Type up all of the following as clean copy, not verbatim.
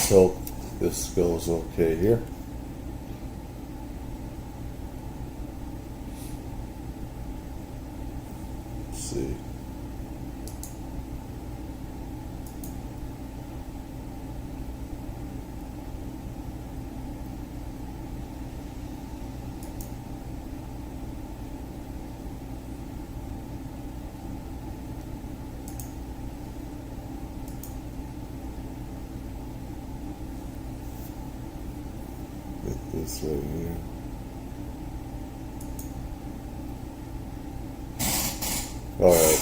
Let's hope this goes okay here. Let's see. This right here. Alright.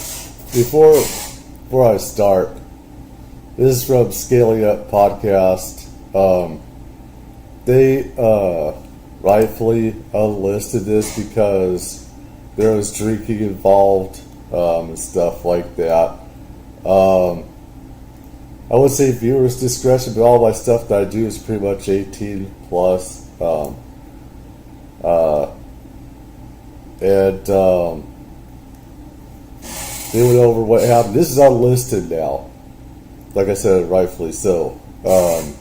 Before I start, this is from Scaling Up Podcast. They rightfully unlisted this because there was drinking involved and stuff like that. I would say viewers' discretion, but all my stuff that I do is pretty much 18 plus. They went over what happened. This is unlisted now. Like I said, rightfully so. When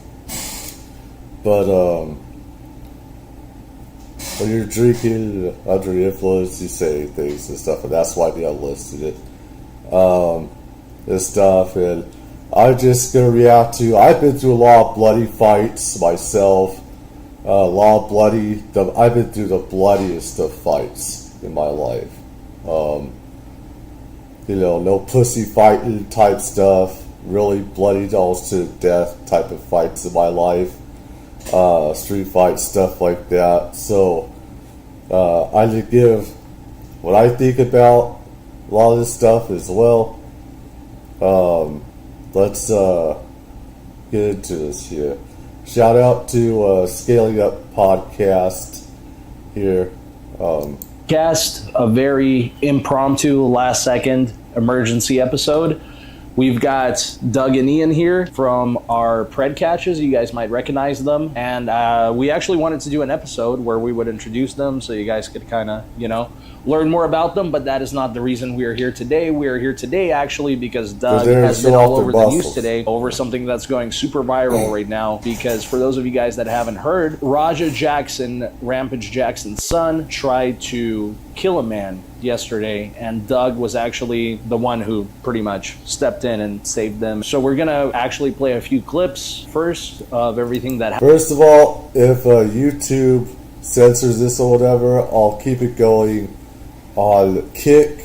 you're drinking under the influence, you say things and stuff, and that's why they unlisted it. This stuff, and I'm just gonna react to. I've been through a lot of bloody fights myself. I've been through the bloodiest of fights in my life. No pussy fighting type stuff. Really bloody dolls to death type of fights in my life. Street fight stuff like that. So I need to give what I think about a lot of this stuff as well. Let's get into this here. Shout out to Scaling Up Podcast here. Cast a very impromptu, last-second emergency episode. We've got Doug and Ian here from our Pred Catches. You guys might recognize them. And we actually wanted to do an episode where we would introduce them so you guys could kind of, learn more about them. But that is not the reason we are here today. We are here today actually because Doug has been all over the news today over something that's going super viral right now. Because for those of you guys that haven't heard, Raja Jackson, Rampage Jackson's son, tried to kill a man yesterday, and Doug was actually the one who pretty much stepped in and saved them. So we're gonna actually play a few clips first of everything that happened. First of all, if YouTube censors this or whatever, I'll keep it going on Kick.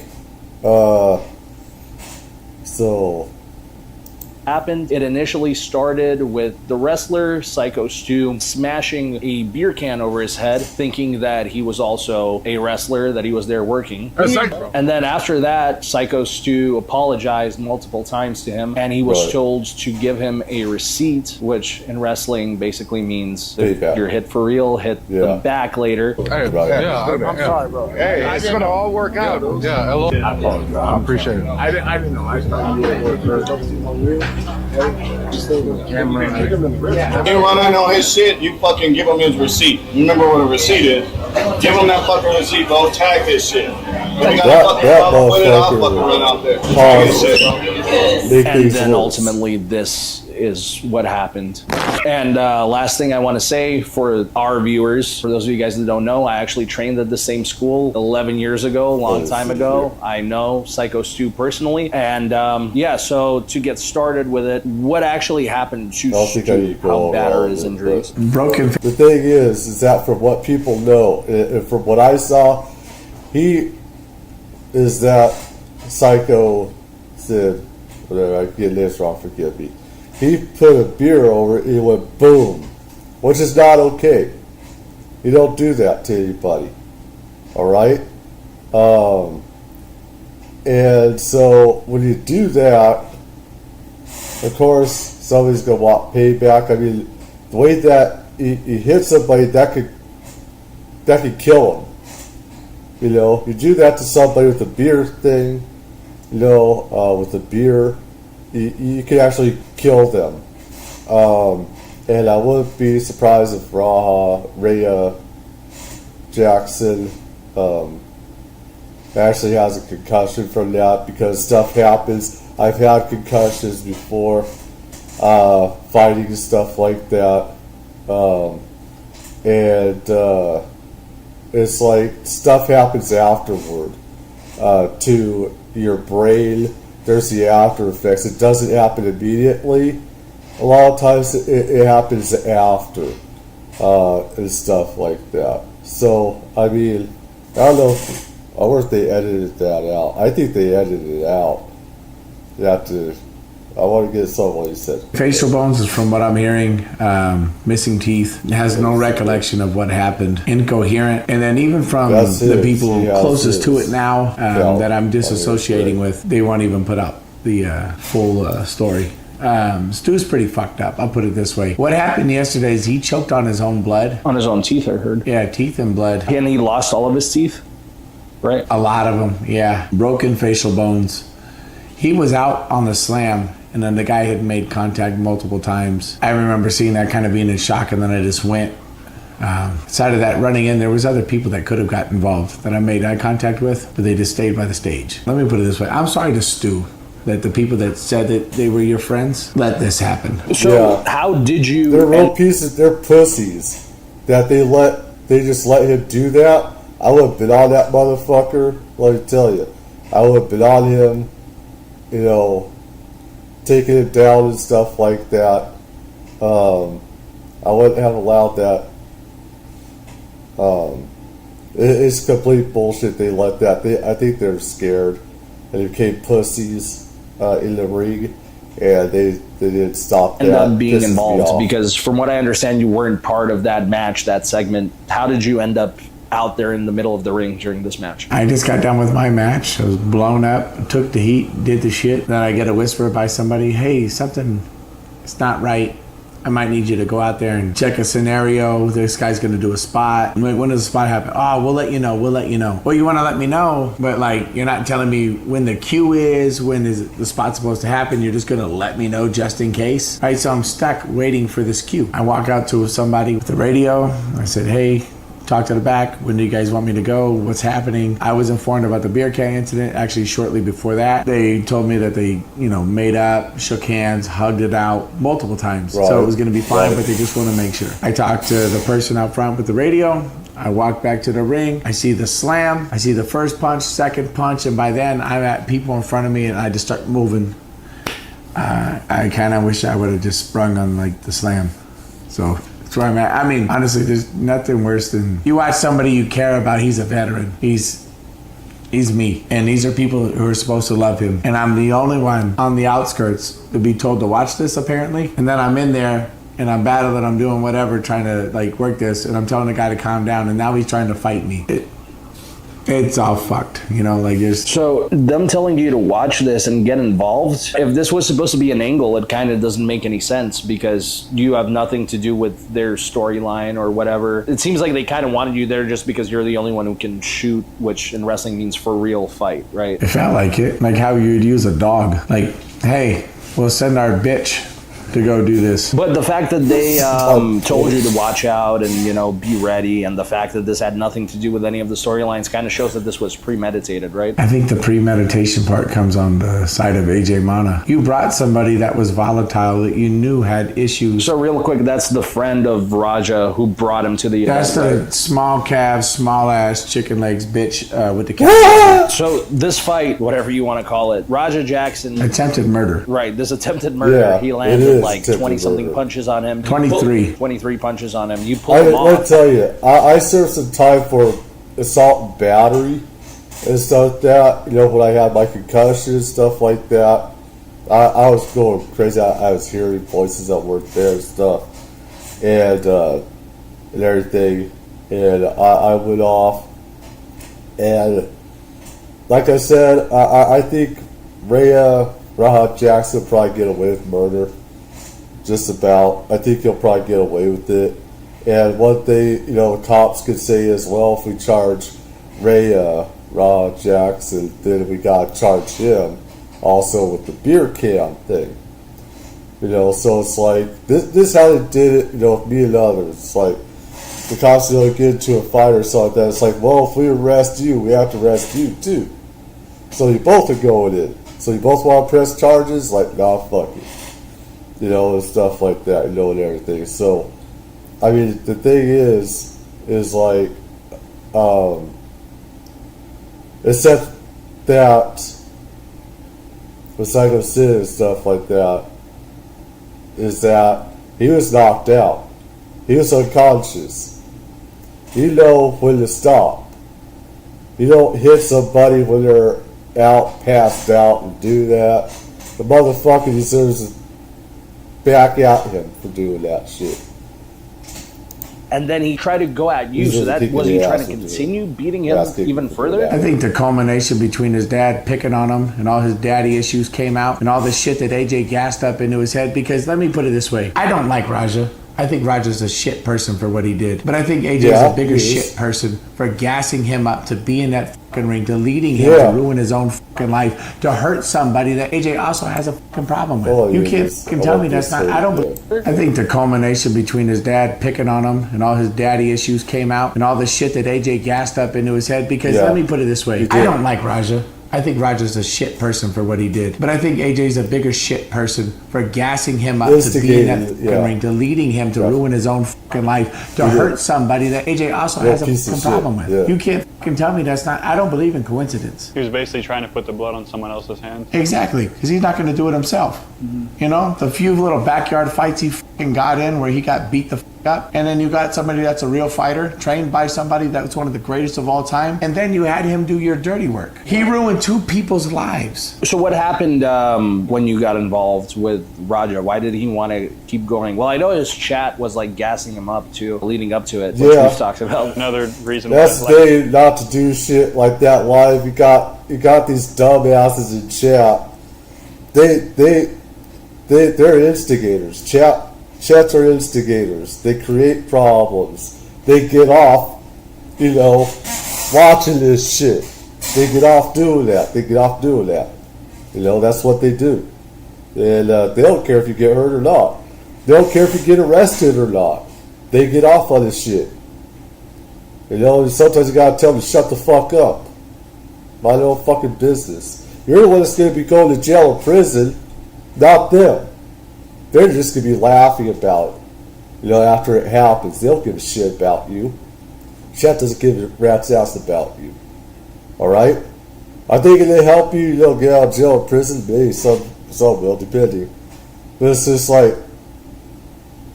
Happened. It initially started with the wrestler Psycho Stu smashing a beer can over his head, thinking that he was also a wrestler, that he was there working. And then after that, Psycho Stu apologized multiple times to him, and he was told to give him a receipt, which in wrestling basically means if you're hit for real, hit the back later. Hey, I'm sorry, bro. Hey, it's gonna all work out. Yeah, hello. I appreciate it. I didn't know. I started He running on his shit, you fucking give him his receipt. Remember what a receipt is? Give him that fucking receipt, bro. Tag his shit. If you got a fucking problem with it, I'll fucking run out there. Tag his shit. And then ultimately this is what happened. And last thing I want to say for our viewers, for those of you guys that don't know, I actually trained at the same school 11 years ago, a long time ago. I know Psycho Stu personally. And so to get started with it, what actually happened to Stu? How bad are his injuries? Broken. The thing is that from what people know, and from what I saw, Psycho said, whatever, I get this wrong, forgive me. He put a beer over it, it went boom, which is not okay. You don't do that to anybody, alright? And so when you do that, of course, somebody's going to want payback. I mean, the way that he hit somebody, that could kill him. You do that to somebody with a beer thing, with a beer, you could actually kill them. And I wouldn't be surprised if Rhea Jackson actually has a concussion from that, because stuff happens. I've had concussions before. fighting and stuff like that. It's like stuff happens afterward to your brain. There's the after effects. It doesn't happen immediately. A lot of times it happens after and stuff like that. So, I mean, I don't know. I wonder if they edited that out. I think they edited it out. You have to. I want to get some of what he said. Facial bones is, from what I'm hearing, missing teeth. Has no recollection of what happened. Incoherent. And then even from the people closest to it now that I'm disassociating with, they won't even put up the full story. Stu's pretty fucked up. I'll put it this way. What happened yesterday is he choked on his own blood. On his own teeth, I heard. Yeah, teeth and blood. And he lost all of his teeth? Right? A lot of them, yeah. Broken facial bones. He was out on the slam, and then the guy had made contact multiple times. I remember seeing that, kind of being in shock, and then I just went. Side of that, running in, there was other people that could have got involved that I made eye contact with, but they just stayed by the stage. Let me put it this way. I'm sorry to Stu that the people that said that they were your friends let this happen. So how did you... They're real pieces. They're pussies that they just let him do that. I would have been on that motherfucker. Let me tell you, I would have been on him. You know, taking it down and stuff like that. I wouldn't have allowed that. It's complete bullshit. They let that. I think they're scared, and they became pussies in the ring, and they didn't stop that. Ended up being involved because, from what I understand, you weren't part of that match, that segment. How did you end up out there in the middle of the ring during this match? I just got done with my match. I was blown up, took the heat, did the shit. Then I get a whisper by somebody, hey, something is not right. I might need you to go out there and check a scenario. This guy's going to do a spot. I'm like, when does the spot happen? Oh, we'll let you know. We'll let you know. Well, you want to let me know, but like, you're not telling me when the cue is, when is the spot supposed to happen. You're just going to let me know just in case. All right, so I'm stuck waiting for this cue. I walk out to somebody with the radio. I said, hey, talk to the back. When do you guys want me to go? What's happening? I was informed about the beer can incident actually shortly before that. They told me that they, made up, shook hands, hugged it out multiple times. Right. So it was going to be fine, but they just want to make sure. I talked to the person out front with the radio. I walk back to the ring. I see the slam. I see the first punch, second punch, and by then I'm at people in front of me and I just start moving. I kind of wish I would have just sprung on like the slam. So that's where I'm at. I mean, honestly, there's nothing worse than you watch somebody you care about. He's a veteran. He's me. And these are people who are supposed to love him. And I'm the only one on the outskirts to be told to watch this, apparently. And then I'm in there and I'm battling. I'm doing whatever, trying to like work this. And I'm telling the guy to calm down. And now he's trying to fight me. It's all fucked, So them telling you to watch this and get involved, if this was supposed to be an angle, it kind of doesn't make any sense because you have nothing to do with their storyline or whatever. It seems like they kind of wanted you there just because you're the only one who can shoot, which in wrestling means for real fight, right? It felt like it. Like how you'd use a dog. Like, hey, we'll send our bitch to go do this. But the fact that they told you to watch out and, be ready, and the fact that this had nothing to do with any of the storylines kind of shows that this was premeditated, right? I think the premeditation part comes on the side of AJ Mana. You brought somebody that was volatile that you knew had issues. So real quick, that's the friend of Raja who brought him to the event. That's the right? Small calves, small ass, chicken legs bitch with the calves. So this fight, whatever you want to call it, Raja Jackson... Attempted murder. Right, this attempted murder. He landed like 20-something punches on him. 23 punches on him. You pulled him off. Let me tell you, I served some time for assault and battery and stuff like that. When I had my concussion and stuff like that, I was going crazy. I was hearing voices that weren't there and stuff, and everything. And I went off, and like I said, I think Raja Jackson will probably get away with murder. Just about. I think he'll probably get away with it. And one thing, the cops could say as well, if we charge Raja Jackson, then we got to charge him also with the beer can thing. So it's like, this is how they did it, with me and others. It's like, the cops get into a fight or something like that. It's like, well, if we arrest you, we have to arrest you too. So you both are going in. So you both want to press charges? Like, nah, fuck it. you know, and stuff like that, you know, and everything. So, I mean, the thing is like, except that with Psycho Sid and stuff like that, is that he was knocked out. He was unconscious. You know when to stop. You don't hit somebody when they're out, passed out, and do that. The motherfucker deserves to back at him for doing that shit. And then he tried to go at you, so that was he trying to continue beating him even further? I think the culmination between his dad picking on him and all his daddy issues came out and all the shit that AJ gassed up into his head, because let me put it this way, I don't like Raja. I think Raja's a shit person for what he did. But I think AJ's a bigger shit person for gassing him up to be in that fucking ring, to leading him to ruin his own fucking life, to hurt somebody that AJ also has a fucking problem with. You can't fucking tell me that's not, I don't believe. I think the culmination between his dad picking on him and all his daddy issues came out and all the shit that AJ gassed up into his head, because let me put it this way, I don't like Raja. I think Raja's a shit person for what he did. But I think AJ's a bigger shit person for gassing him up to be in that fucking ring, to leading him to ruin his own fucking life, to hurt somebody that AJ also has a fucking problem with. You can't fucking tell me that's not, I don't believe in coincidence. He was basically trying to put the blood on someone else's hands. Exactly, because he's not going to do it himself. You know, the few little backyard fights he fucking got in where he got beat the fuck up, and then you got somebody that's a real fighter, trained by somebody that's one of the greatest of all time, and then you had him do your dirty work. He ruined two people's lives. So what happened when you got involved with Raja? Why did he want to keep going? Well, I know his chat was like gassing him up to leading up to it, which we've talked about. Another reason that's the thing, not to do shit like that live. You got these dumbasses in chat. They're instigators. Chats are instigators. They create problems. They get off, you know, watching this shit. They get off doing that. You know, that's what they do. And they don't care if you get hurt or not. They don't care if you get arrested or not. They get off on this shit. You know, and sometimes you gotta tell them to shut the fuck up. Mind your own fucking business. You're the one that's gonna be going to jail or prison, not them. They're just going to be laughing about it, you know, after it happens. They don't give a shit about you. Chat doesn't give a rat's ass about you. Alright? I think if they help you, you know, get out of jail or prison, maybe some will, depending. But it's just like,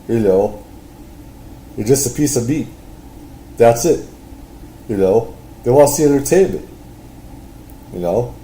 you know, you're just a piece of meat. That's it. You know? They want to see entertainment. You know?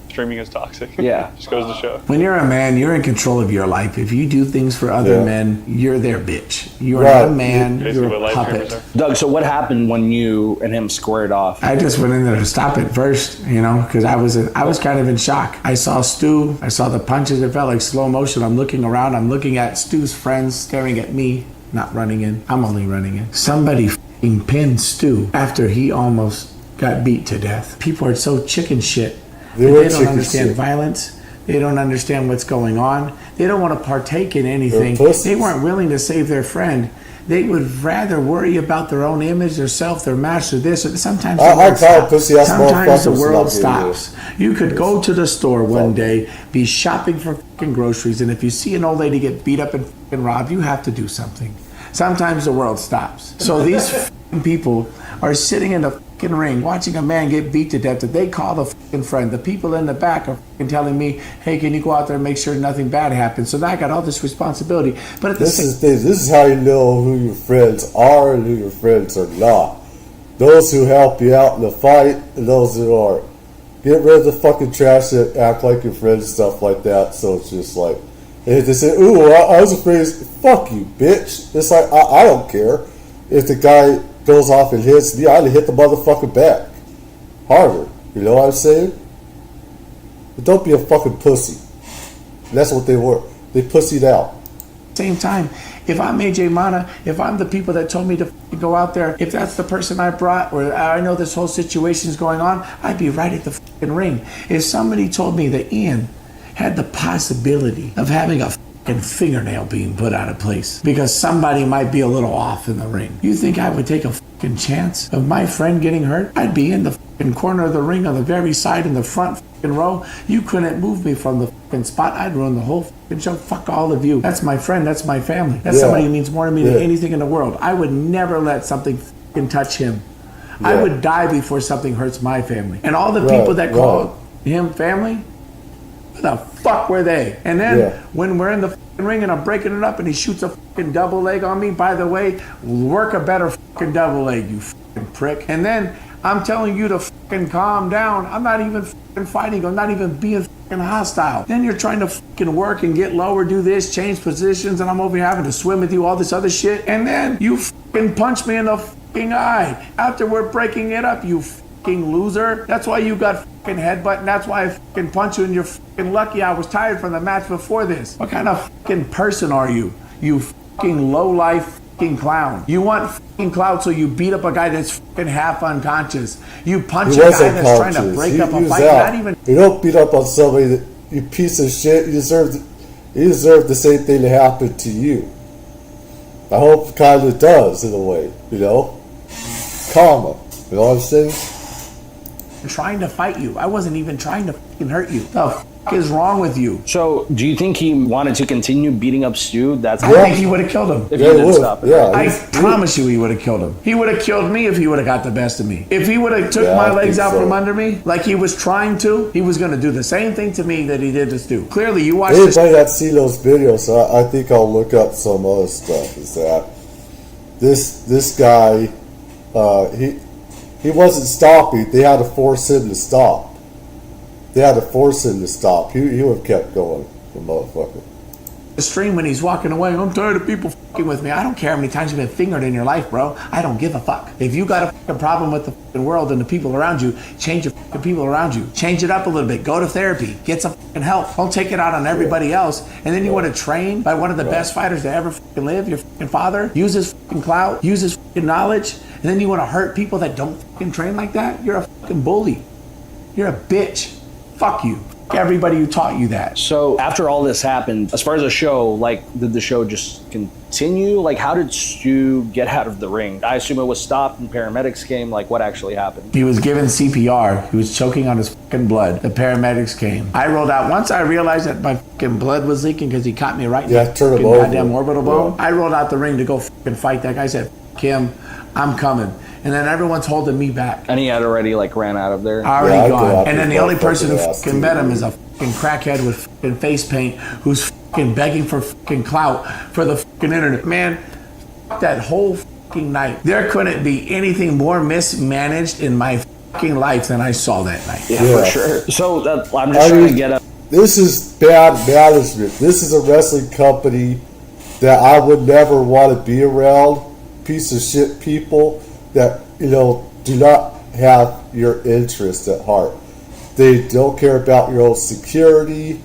Streaming is toxic. Yeah. Just goes to show. When you're a man, you're in control of your life. If you do things for other men, you're their bitch. You're not a man, you're a puppet. Doug, so what happened when you and him squared off? I just went in there to stop it first, you know, because I was kind of in shock. I saw Stu. I saw the punches. It felt like slow motion. I'm looking around. I'm looking at Stu's friends staring at me, not running in. I'm only running in. Somebody f***ing pinned Stu after he almost got beat to death. People are so chicken shit. They don't understand violence. They don't understand what's going on. They don't want to partake in anything. They weren't willing to save their friend. They would rather worry about their own image, their self, their match, or this. Sometimes the world stops. You could go to the store one day, be shopping for fucking groceries, and if you see an old lady get beat up and fucking robbed, you have to do something. Sometimes the world stops. So these fucking people are sitting in the fucking ring watching a man get beat to death that they call the fucking friend. The people in the back are fucking telling me, hey, can you go out there and make sure nothing bad happens? So now I got all this responsibility. But at this is how you know who your friends are and who your friends are not. Those who help you out in the fight and those who aren't. Get rid of the fucking trash that act like your friends and stuff like that. So it's just like, if they say, ooh, I was afraid, fuck you, bitch. It's like, I don't care. If the guy goes off and hits me, I'd hit the motherfucker back. Harder. You know what I'm saying? But don't be a fucking pussy. And that's what they were. They pussied out. Same time, if I'm AJ Mana, if I'm the people that told me to go out there, if that's the person I brought, or I know this whole situation is going on, I'd be right at the fucking ring. If somebody told me that Ian had the possibility of having a fucking fingernail being put out of place because somebody might be a little off in the ring, you think I would take a fucking chance of my friend getting hurt? I'd be in the fucking corner of the ring on the very side in the front fucking row. You couldn't move me from the fucking spot. I'd ruin the whole f***ing show. Fuck all of you. That's my friend. That's my family. That's somebody who means more to me than anything in the world. I would never let something f***ing touch him. I would die before something hurts my family. And all the people that call him family, where the fuck were they? And then when we're in the fucking ring and I'm breaking it up and he shoots a fucking double leg on me, by the way, work a better fucking double leg, you fucking prick. And then I'm telling you to fucking calm down. I'm not even fucking fighting. I'm not even being fucking hostile. Then you're trying to fucking work and get lower, do this, change positions, and I'm over here having to swim with you, all this other shit. And then you fucking punch me in the fucking eye after we're breaking it up, you fucking loser. That's why you got fucking headbutt, and that's why I fucking punch you, and you're fucking lucky I was tired from the match before this. What kind of fucking person are you? You fucking low-life fucking clown. You want fucking clout, so you beat up a guy that's fucking half unconscious. You punch a guy that's trying to break up a fight. Not even. You don't beat up on somebody that, you piece of shit. You deserve the same thing to happen to you. I hope it kind of does in a way, you know? Karma. You know what I'm saying? Trying to fight you. I wasn't even trying to fucking hurt you. The fuck is wrong with you? So, do you think he wanted to continue beating up Stu? I think he would have killed him. If he didn't stop it. Yeah, I promise you he would have killed him. He would have killed me if he would have got the best of me. If he would have took my legs out from under me like he was trying to, he was going to do the same thing to me that he did to Stu. Clearly, you watched anybody that see those videos, I think I'll look up some other stuff. Is that this guy, he wasn't stopping. They had to force him to stop. He would have kept going, the motherfucker. the stream when he's walking away. I'm tired of people fucking with me. I don't care how many times you've been fingered in your life, bro. I don't give a fuck. If you got a fucking problem with the fucking world and the people around you, change the fucking people around you. Change it up a little bit. Go to therapy. Get some fucking help. Don't take it out on everybody else. And then you want to train by one of the best fighters to ever fucking live, your fucking father. Use his fucking clout. Use his fucking knowledge. And then you want to hurt people that don't fucking train like that? You're a fucking bully. You're a bitch. Fuck you. Everybody who taught you that. So after all this happened, as far as the show, like, did the show just continue? Like, how did Stu get out of the ring? I assume it was stopped and paramedics came. Like, what actually happened? He was given CPR. He was choking on his fucking blood. The paramedics came. I rolled out. Once I realized that my fucking blood was leaking because he caught me right in the fucking goddamn orbital bone, I rolled out the ring to go fucking fight that guy. I said, "Fuck him, I'm coming." And then everyone's holding me back. And he had already, like, ran out of there? Already gone. And then the only person who fucking met him is a fucking crackhead with fucking face paint who's fucking begging for fucking clout for the fucking internet. Man, that whole fucking night, there couldn't be anything more mismanaged in my fucking life than I saw that night. Yeah, for sure. So I'm just trying to get up. This is bad management. This is a wrestling company that I would never want to be around. Piece of shit people that, you know, do not have your interest at heart. They don't care about your own security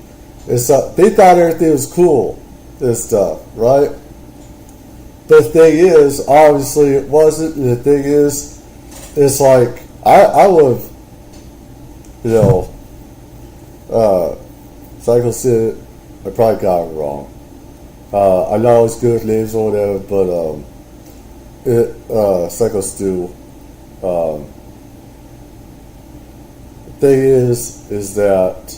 and stuff. They thought everything was cool and stuff, right? But the thing is, obviously it wasn't. And the thing is, it's like, I would have, you know, Psycho Sid, I probably got it wrong. I know it's good names or whatever, but Psycho Stu. The thing is that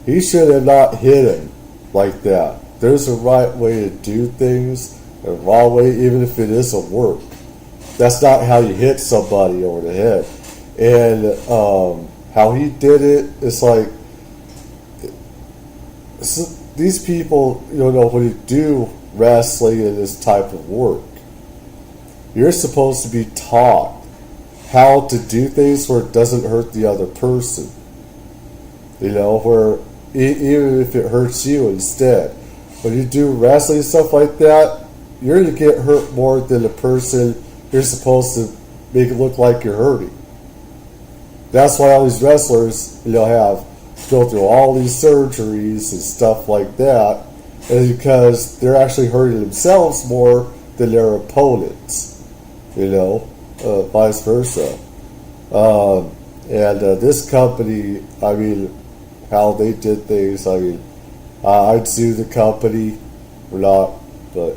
he should have not hit him like that. There's a right way to do things, and a wrong way, even if it isn't work. That's not how you hit somebody over the head. And how he did it, it's like these people, you know, when you do wrestling and this type of work, you're supposed to be taught how to do things where it doesn't hurt the other person. You know, where even if it hurts you instead. When you do wrestling stuff like that, you're going to get hurt more than the person you're supposed to make it look like you're hurting. That's why all these wrestlers, you know, have go through all these surgeries and stuff like that, is because they're actually hurting themselves more than their opponents. You know, vice versa. And this company, I mean, how they did things, I mean, I'd sue the company or not, but...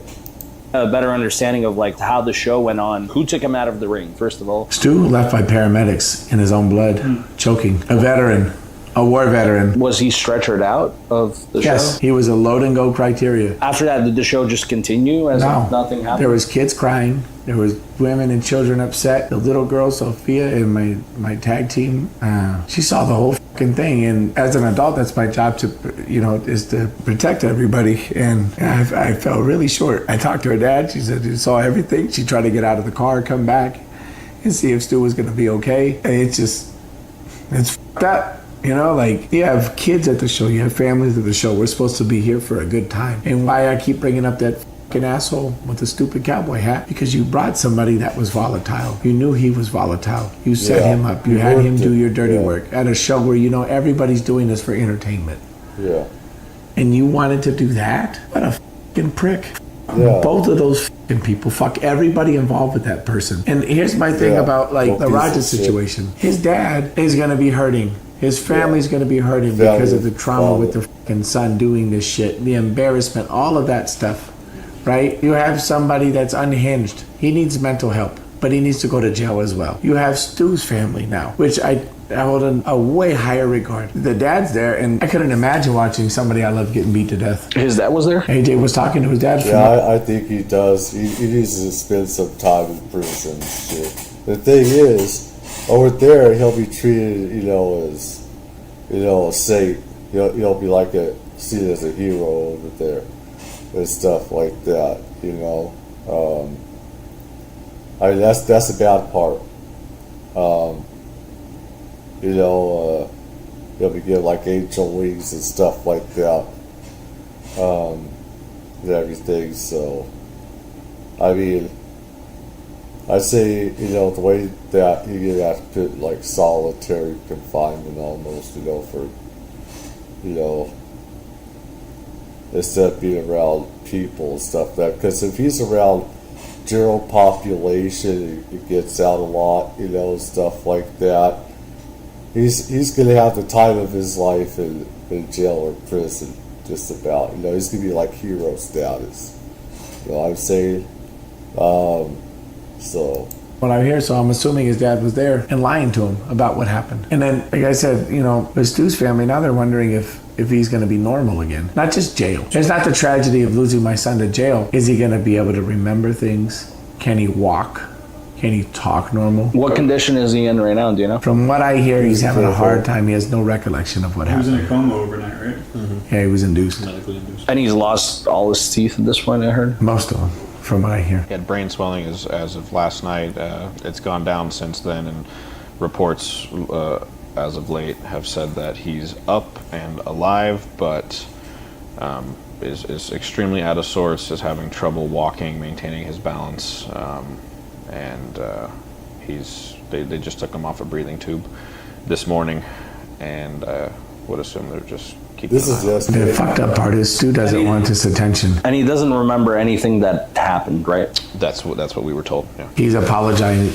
A better understanding of, like, how the show went on. Who took him out of the ring, first of all? Stu left by paramedics in his own blood, choking. A veteran A war veteran. Was he stretchered out of the show? Yes, he was a load and go criteria. After that, did the show just continue as if nothing happened? There was kids crying. There was women and children upset. The little girl, Sophia, in my tag team, she saw the whole fucking thing. And as an adult, that's my job to, is to protect everybody. And I fell really short. I talked to her dad. She said she saw everything. She tried to get out of the car, come back, and see if Stu was going to be okay. And it's fucked up. You have kids at the show. You have families at the show. We're supposed to be here for a good time. And why I keep bringing up that fucking asshole with the stupid cowboy hat? Because you brought somebody that was volatile. You knew he was volatile. You set him up. You had him do your dirty work at a show where everybody's doing this for entertainment. Yeah. And you wanted to do that? What a fucking prick. Yeah. Both of those fucking people. Fuck everybody involved with that person. And here's my thing about the Rogers situation. His dad is going to be hurting. His family's going to be hurting because of the trauma with the fucking son doing this shit, the embarrassment, all of that stuff, right? You have somebody that's unhinged. He needs mental help, but he needs to go to jail as well. You have Stu's family now, which I hold in a way higher regard. The dad's there, and I couldn't imagine watching somebody I love getting beat to death. His dad was there? AJ was talking to his dad. Yeah, I think he does. He needs to spend some time in prison and shit. The thing is, over there, he'll be treated, as, a saint. He'll be seen as a hero over there and stuff like that. That's the bad part. He'll be given angel wings and stuff like that, and everything. So, I mean, I say, the way that you have to put solitary confinement almost, for, instead of being around people and stuff because if he's around general population, it gets out a lot, stuff like that. He's gonna have the time of his life in jail or prison, just about. He's gonna be hero status. I'm saying. So what I hear, so I'm assuming his dad was there and lying to him about what happened. And then, like I said, with Stu's family, now they're wondering if he's going to be normal again. Not just jail. It's not the tragedy of losing my son to jail. Is he going to be able to remember things? Can he walk? Can he talk normal? What condition is he in right now, do you know? From what I hear, he's having a hard time. He has no recollection of what happened. He was in a coma overnight, right? Mm-hmm. Yeah, he was induced. Medically induced. And he's lost all his teeth at this point, I heard? Most of them, from what I hear. He had brain swelling as of last night. It's gone down since then, and reports as of late have said that he's up and alive, but is extremely out of sorts, is having trouble walking, maintaining his balance, and they just took him off a breathing tube this morning, and would assume they're just keeping this an eye is on him. The fucked up part is Stu doesn't want this attention. And he doesn't remember anything that happened, right? That's what we were told. Yeah. He's apologizing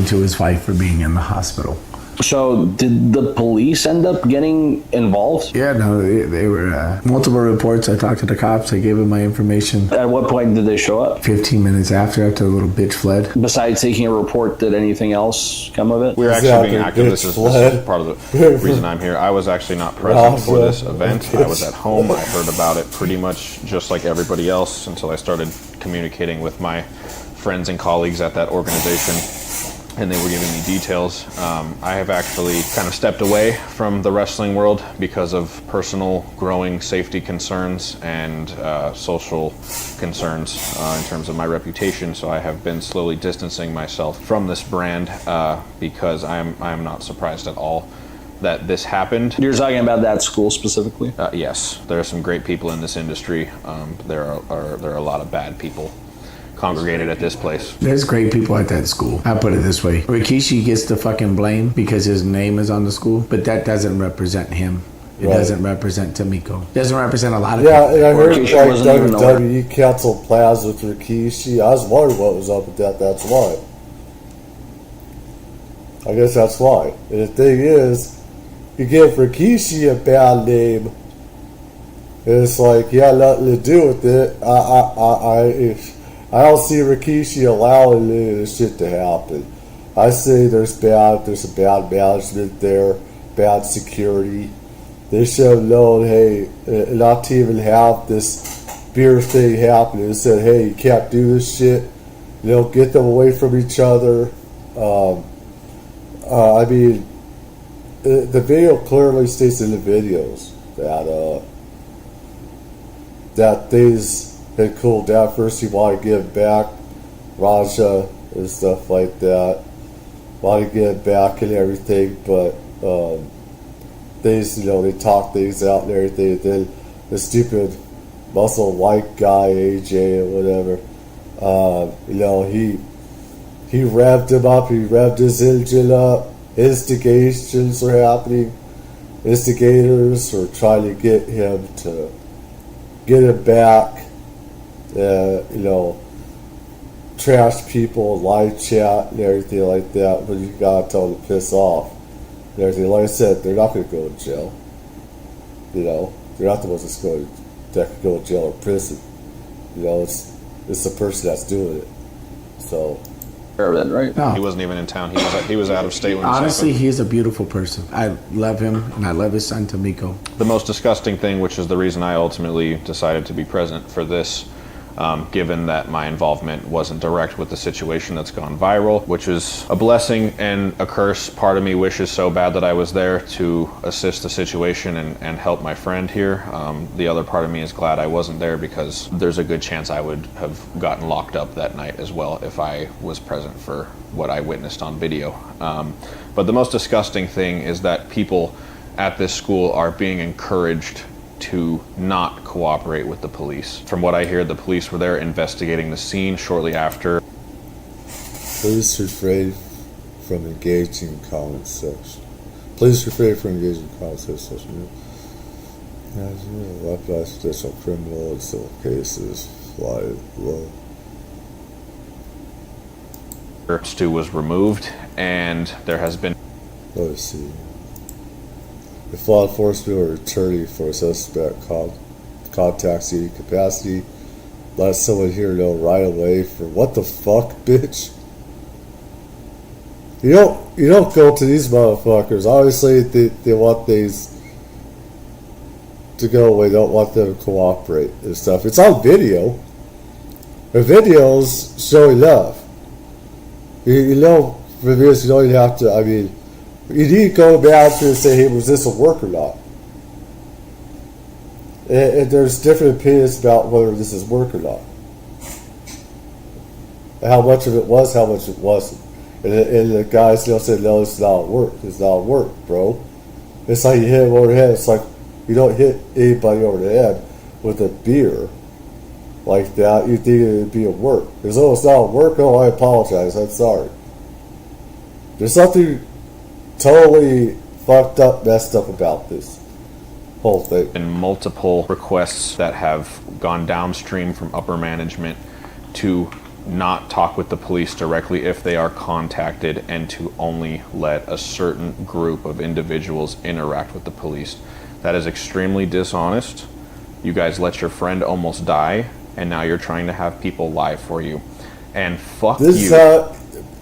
to his wife for being in the hospital. So did the police end up getting involved? Yeah, no, they were multiple reports. I talked to the cops. I gave them my information. At what point did they show up? 15 minutes after the little bitch fled. Besides taking a report, did anything else come of it? We're actually being active. This is part of the reason I'm here. I was actually not present for this event. I was at home. I heard about it pretty much just like everybody else until I started communicating with my friends and colleagues at that organization, and they were giving me details. I have actually kind of stepped away from the wrestling world because of personal growing safety concerns and social concerns in terms of my reputation. So I have been slowly distancing myself from this brand because I am not surprised at all that this happened. You're talking about that school specifically? Yes, there are some great people in this industry. There are a lot of bad people congregated at this place. There's great people at that school. I'll put it this way. Rikishi gets the fucking blame because his name is on the school, but that doesn't represent him. It doesn't represent Tamiko. It doesn't represent a lot of people. Yeah, and I heard WWE canceled plans with Rikishi. I was wondering what was up with that. That's why. I guess that's why. And the thing is, you give Rikishi a bad name, and it's like he had nothing to do with it. I don't see Rikishi allowing this shit to happen. I say there's some bad management there bad security. They should have known, hey, not to even have this beer thing happening. They said, hey, you can't do this shit. Get them away from each other. I mean, the video clearly states in the videos that things had cooled down. First, he wanted to give back Raja and stuff like that. Wanted to get back and everything, but they talk things out and everything. And then the stupid muscle white guy, AJ or whatever, he revved him up. He revved his engine up. Instigations are happening. Instigators are trying to get him back. Trash people, live chat, and everything like that. But you gotta tell them to piss off. And everything. Like I said, they're not gonna go to jail. They're not the ones that could go to jail or prison. It's the person that's doing it. So. Then, right? No. He wasn't even in town. He was out of state when Honestly, this he's a beautiful person. I love him, and I love his son, Tamiko. happened. The most disgusting thing, which is the reason I ultimately decided to be present for this, given that my involvement wasn't direct with the situation that's gone viral, which is a blessing and a curse. Part of me wishes so bad that I was there to assist the situation and help my friend here. The other part of me is glad I wasn't there, because there's a good chance I would have gotten locked up that night as well if I was present for what I witnessed on video. But the most disgusting thing is that people at this school are being encouraged to not cooperate with the police. From what I hear, the police were there investigating the scene shortly after. Please refrain from engaging in comment section. Please refrain from engaging in comment section. Weaponized potential criminal and civil cases fly low. Stu was removed, and there has been. Let's see. If law enforcement or attorney for a suspect contacts you in capacity, let someone here know right away. For what the fuck, bitch? You don't go to these motherfuckers. Obviously, they want things to go away. They don't want them to cooperate and stuff. It's on video. The video's showing love. For this, you don't even have to. I mean, you need to go back to and say, hey, was this a work or not? And there's different opinions about whether this is work or not. How much of it was, how much it wasn't. And the guys said, no, it's not work. It's not work, bro. It's like you hit him over the head. It's like you don't hit anybody over the head with a beer like that. You think it would be a work. Because, oh, it's not a work. Oh, I apologize. I'm sorry. There's something totally fucked up, messed up about this whole thing. And multiple requests that have gone downstream from upper management to not talk with the police directly if they are contacted, and to only let a certain group of individuals interact with the police. That is extremely dishonest. You guys let your friend almost die, and now you're trying to have people lie for you. And fuck this you.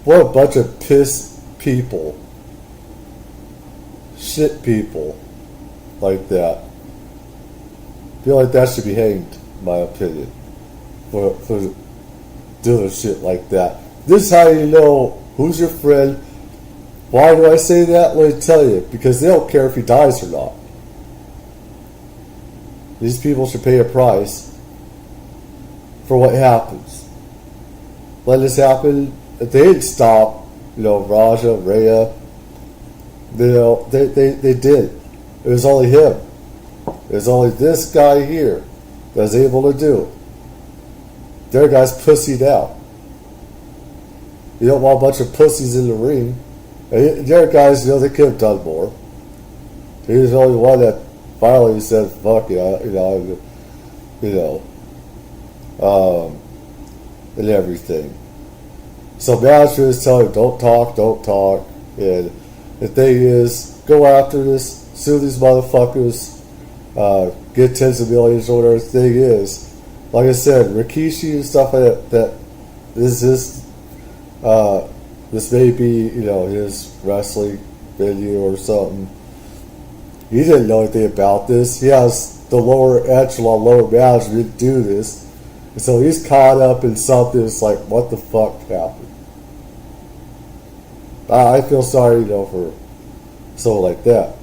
What a bunch of piss people. Shit people like that. I feel like that should be hanged, in my opinion, for doing shit like that. This is how you know who's your friend. Why do I say that? Let me tell you. Because they don't care if he dies or not. These people should pay a price for what happens. Let this happen. If they didn't stop, Raja, Rhea, they did. It was only him. It was only this guy here that was able to do it. Their guys pussied out. You don't want a bunch of pussies in the ring. Their guys, they could have done more. He was the only one that finally said, fuck it, and everything. So management is telling him, don't talk. And the thing is, go after this, sue these motherfuckers, get tens of millions or whatever. The thing is, like I said, Rikishi and stuff like that is this may be, his wrestling venue or something. He didn't know anything about this. He has the lower echelon, lower management do this. And so he's caught up in something that's like, what the fuck happened? I feel sorry, for someone like that.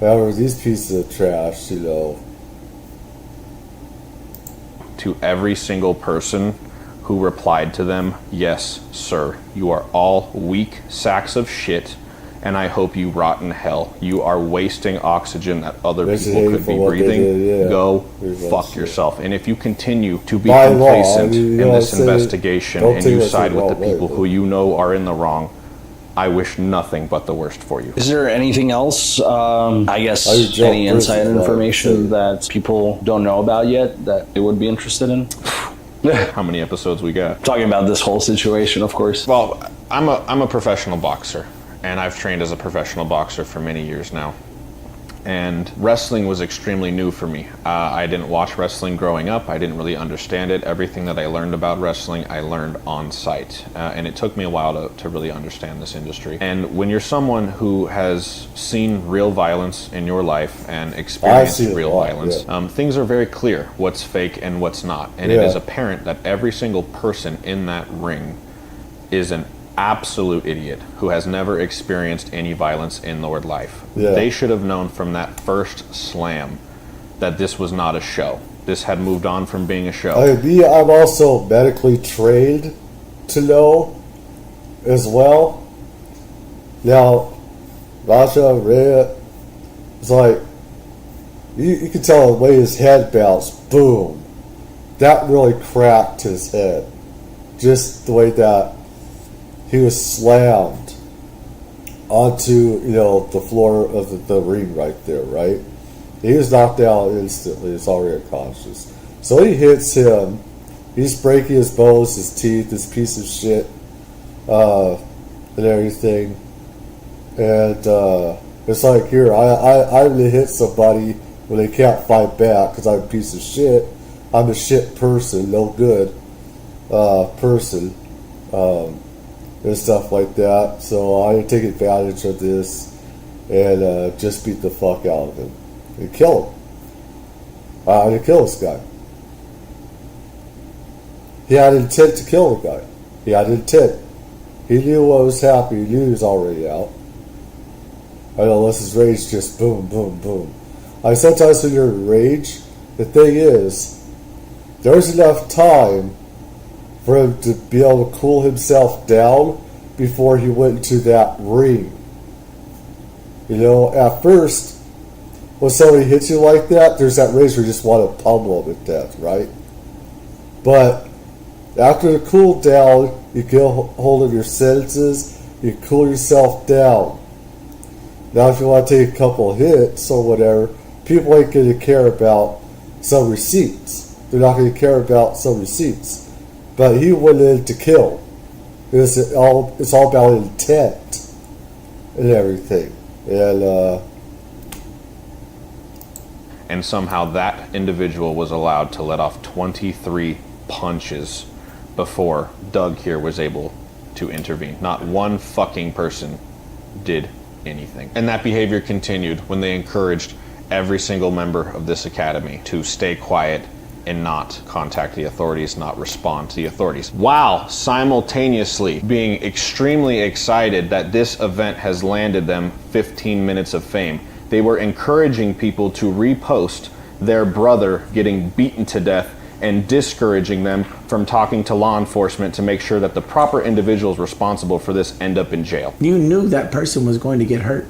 However, these pieces of trash, To every single person who replied to them, yes, sir, you are all weak sacks of shit, and I hope you rot in hell. You are wasting oxygen that other people could be breathing. Go fuck yourself. And if you continue to be complacent in this investigation and you side with the people who you know are in the wrong, I wish nothing but the worst for you. Is there anything else, I guess, any inside information that people don't know about yet that they would be interested in? How many episodes we got? Talking about this whole situation, of course. Well, I'm a professional boxer, and I've trained as a professional boxer for many years now. And wrestling was extremely new for me. I didn't watch wrestling growing up. I didn't really understand it. Everything that I learned about wrestling, I learned on site. And it took me a while to really understand this industry. And when you're someone who has seen real violence in your life and experienced real violence, things are very clear what's fake and what's not. And it is apparent that every single person in that ring is an absolute idiot who has never experienced any violence in their life. They should have known from that first slam that this was not a show. This had moved on from being a show. I'm also medically trained to know as well. Now, Raja, Rhea, it's like, you can tell the way his head bounced, boom. That really cracked his head. Just the way that he was slammed onto, the floor of the ring right there, right? He was knocked out instantly. He's already unconscious. So he hits him. He's breaking his bones, his teeth, this piece of shit, and everything. And it's like, here, I'm going to hit somebody when they can't fight back because I'm a piece of shit. I'm a shit person, no good person. And stuff like that. So I take advantage of this and just beat the fuck out of him and kill him. I had to kill this guy. He had intent to kill the guy. He had intent. He knew what was happening. He knew he was already out. I know, unless his rage just boom, boom, boom. Sometimes when you're in rage, the thing is, there's enough time for him to be able to cool himself down before he went into that ring. At first, when somebody hits you like that, there's that rage where you just want to pummel him to death, right? But after the cool down, you get hold of your senses, you cool yourself down. Now, if you want to take a couple hits or whatever, people ain't going to care about some receipts. They're not going to care about some receipts. But he went in to kill. It's all about intent and everything. And somehow that individual was allowed to let off 23 punches before Doug here was able to intervene. Not one fucking person did anything. And that behavior continued when they encouraged every single member of this academy to stay quiet and not contact the authorities, not respond to the authorities, while simultaneously being extremely excited that this event has landed them 15 minutes of fame. They were encouraging people to repost their brother getting beaten to death and discouraging them from talking to law enforcement to make sure that the proper individuals responsible for this end up in jail. You knew that person was going to get hurt.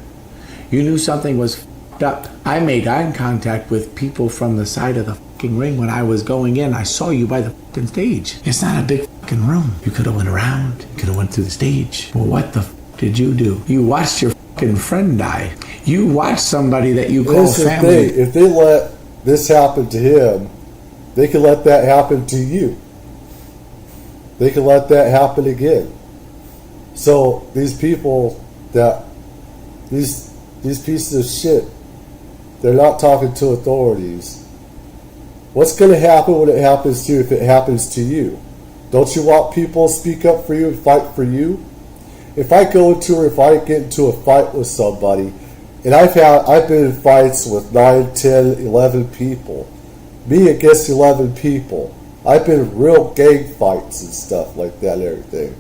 You knew something was f***ed up. I made eye contact with people from the side of the fucking ring when I was going in. I saw you by the fucking stage. It's not a big fucking room. You could have went around. You could have went through the stage. Well, what the f*** did you do? You watched your fucking friend die. You watched somebody that you call family. If they let this happen to him, they can let that happen to you. They can let that happen again. So these people that these pieces of shit, they're not talking to authorities. What's going to happen when it happens to you if it happens to you? Don't you want people to speak up for you and fight for you? If I get into a fight with somebody And I've been in fights with 9, 10, 11 people. Me against 11 people. I've been in real gang fights and stuff like that and everything.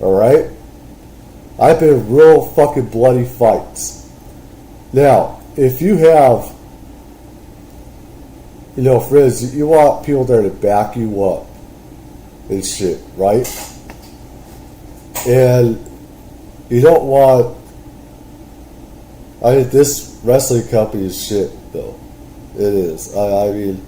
Alright? I've been in real fucking bloody fights. Now, if you have, you know, friends, you want people there to back you up and shit, right? And you don't want, I mean, this wrestling company is shit, though. It is. I mean,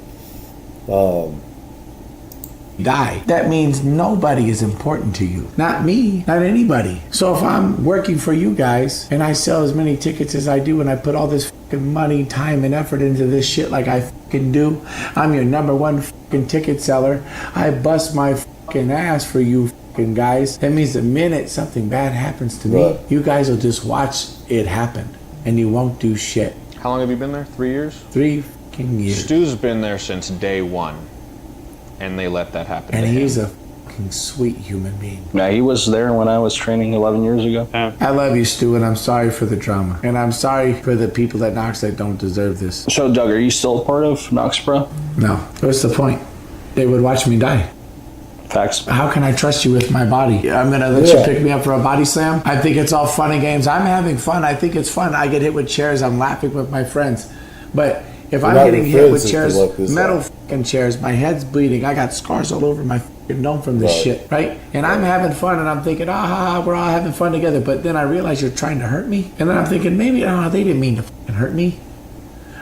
die. That means nobody is important to you. Not me, not anybody. So if I'm working for you guys and I sell as many tickets as I do and I put all this fucking money, time, and effort into this shit like I fucking do, I'm your number one fucking ticket seller. I bust my fucking ass for you fucking guys. That means the minute something bad happens to me, you guys will just watch it happen and you won't do shit. How long have you been there? 3 years? 3 fucking years. Stu's been there since day one, and they let that happen. And to he's him. a fucking sweet human being. Yeah, he was there when I was training 11 years ago. Yeah. I love you, Stu, and I'm sorry for the drama. And I'm sorry for the people at Knox that don't deserve this. So, Doug, are you still a part of Knox Pro? No. What's the point? They would watch me die. Facts. How can I trust you with my body? I'm going to let you pick me up for a body slam? I think it's all fun and games. I'm having fun. I think it's fun. I get hit with chairs. I'm laughing with my friends. But if I'm getting hit with chairs, metal fucking chairs, my head's bleeding. I got scars all over my fucking dome from this shit, right? And I'm having fun, and I'm thinking, we're all having fun together. But then I realize you're trying to hurt me. And then I'm thinking, maybe, they didn't mean to fucking hurt me.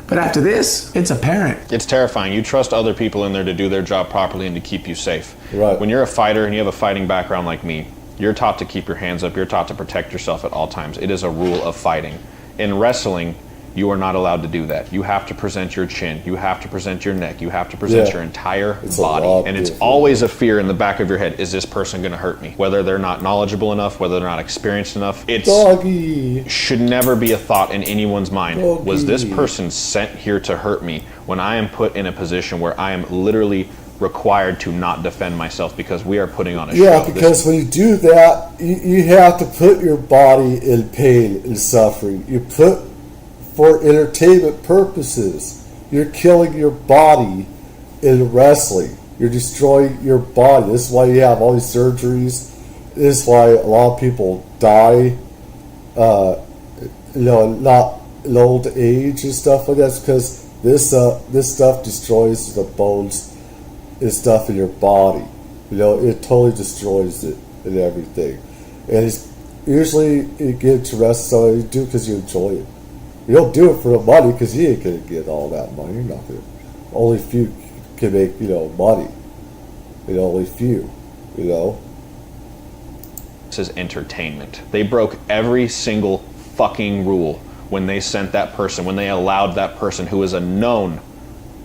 But after this, it's apparent. It's terrifying. You trust other people in there to do their job properly and to keep you safe. Right. When you're a fighter and you have a fighting background like me, you're taught to keep your hands up. You're taught to protect yourself at all times. It is a rule of fighting. In wrestling, you are not allowed to do that. You have to present your chin. You have to present your neck. You have to present your entire body. And it's always a fear in the back of your head. Is this person going to hurt me? Whether they're not knowledgeable enough, whether they're not experienced enough. It should never be a thought in anyone's mind. Was this person sent here to hurt me when I am put in a position where I am literally required to not defend myself because we are putting on a show? Yeah, because when you do that, you have to put your body in pain and suffering. You put for entertainment purposes. You're killing your body in wrestling. You're destroying your body. This is why you have all these surgeries. This is why a lot of people die, not in old age and stuff like that. Because this stuff destroys the bones and stuff in your body. It totally destroys it and everything. And it's usually you get to wrestle, you do it because you enjoy it. You don't do it for the money because you ain't gonna get all that money. You're not gonna. Only few can make money. Only few. This is entertainment. They broke every single fucking rule when they sent that person, when they allowed that person who is a known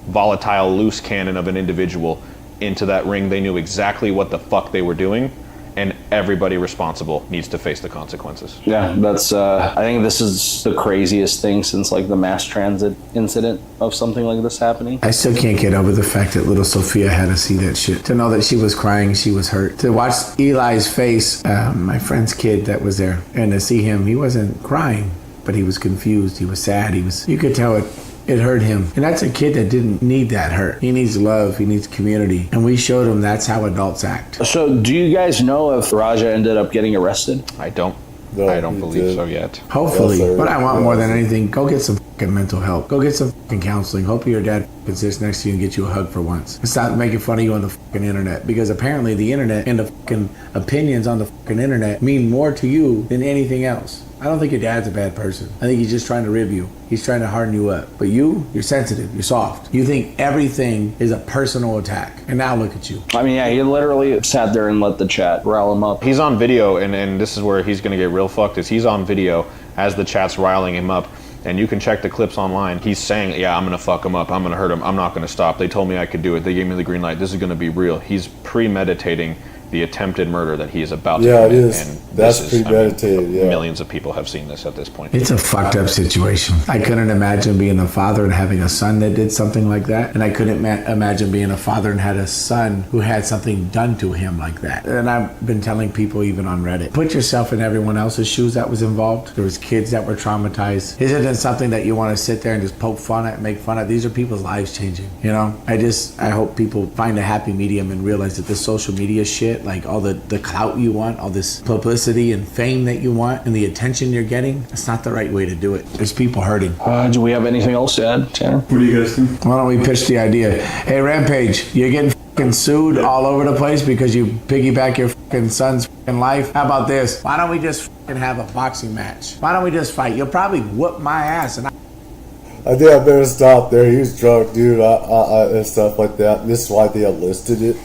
volatile loose cannon of an individual into that ring. They knew exactly what the fuck they were doing. And everybody responsible needs to face the consequences. Yeah, that's, I think this is the craziest thing since, the mass transit incident of something like this happening. I still can't get over the fact that little Sophia had to see that shit. To know that she was crying, she was hurt. To watch Eli's face, my friend's kid that was there, and to see him, he wasn't crying, but he was confused, he was sad, you could tell it hurt him. And that's a kid that didn't need that hurt. He needs love. He needs community. And we showed him that's how adults act. So do you guys know if Raja ended up getting arrested? I don't believe so yet. Hopefully. What I want more than anything, go get some fucking mental help. Go get some fucking counseling. Hope your dad sits next to you and get you a hug for once. And stop making fun of you on the fucking internet. Because apparently the internet and the fucking opinions on the fucking internet mean more to you than anything else. I don't think your dad's a bad person. I think he's just trying to rib you. He's trying to harden you up. But you're sensitive. You're soft. You think everything is a personal attack. And now look at you. I mean, yeah, he literally sat there and let the chat rile him up. He's on video, and this is where he's going to get real fucked, is he's on video as the chat's riling him up. And you can check the clips online. He's saying, yeah, I'm going to fuck him up. I'm going to hurt him. I'm not going to stop. They told me I could do it. They gave me the green light. This is going to be real. He's premeditating the attempted murder that he is about to Yeah, commit. it is. And That's this is, premeditated, yeah. Millions of people have seen this at this point. It's a fucked up situation. I couldn't imagine being a father and having a son that did something like that. And I couldn't imagine being a father and had a son who had something done to him like that. And I've been telling people even on Reddit, put yourself in everyone else's shoes that was involved. There was kids that were traumatized. Isn't it something that you want to sit there and just poke fun at and make fun of? These are people's lives changing, you know? I hope people find a happy medium and realize that this social media shit, like all the clout you want, all this publicity and fame that you want and the attention you're getting, it's not the right way to do it. There's people hurting. Do we have anything else to add, Tanner? What do you guys think? Why don't we pitch the idea? Hey, Rampage, you're getting fucking sued all over the place because you piggyback your fucking son's fucking life. How about this? Why don't we just fucking have a boxing match? Why don't we just fight? You'll probably whoop my ass. And I think I better stop there. He was drunk, dude, and stuff like that. And this is why they enlisted it.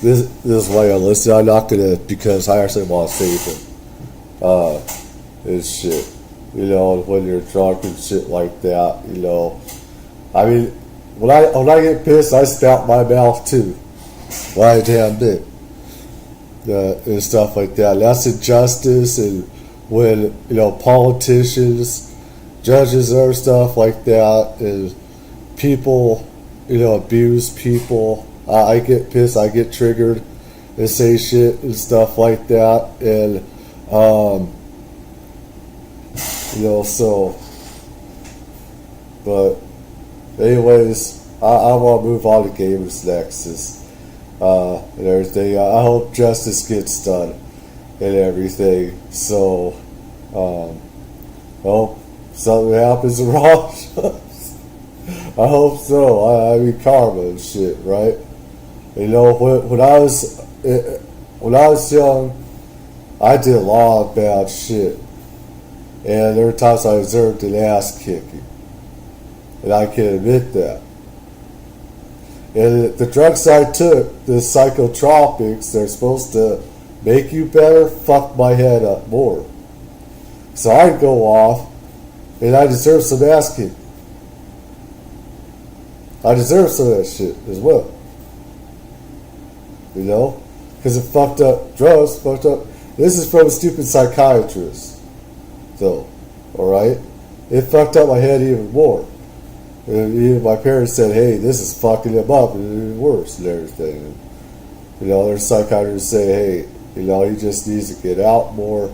This is why I enlisted. I'm not gonna, because I actually want to save him. It's shit. You know, when you're drunk and shit like that, you know. I mean, when I get pissed, I spout my mouth too. Why a damn bit. And stuff like that. That's injustice. And when, you know, politicians, judges or stuff like that, and people, you know, abuse people, I get pissed, I get triggered and say shit and stuff like that. And, you know, so, but anyways, I want to move on to GamersNexus and everything. I hope justice gets done and everything. So, well, something happens wrong. I hope so. I mean, karma and shit, right? You know, when I was young, I did a lot of bad shit, and there were times I deserved an ass kicking, and I can admit that. And the drugs I took, the psychotropics, they're supposed to make you better, fuck my head up more. So I'd go off, and I deserve some ass kicking. I deserve some of that shit as well. You know? Because it fucked up drugs, fucked up. This is from a stupid psychiatrist, though. Alright? It fucked up my head even more. And even my parents said, hey, this is fucking him up, and it's worse and everything. And, you know, there's psychiatrists say, hey, you know, he just needs to get out more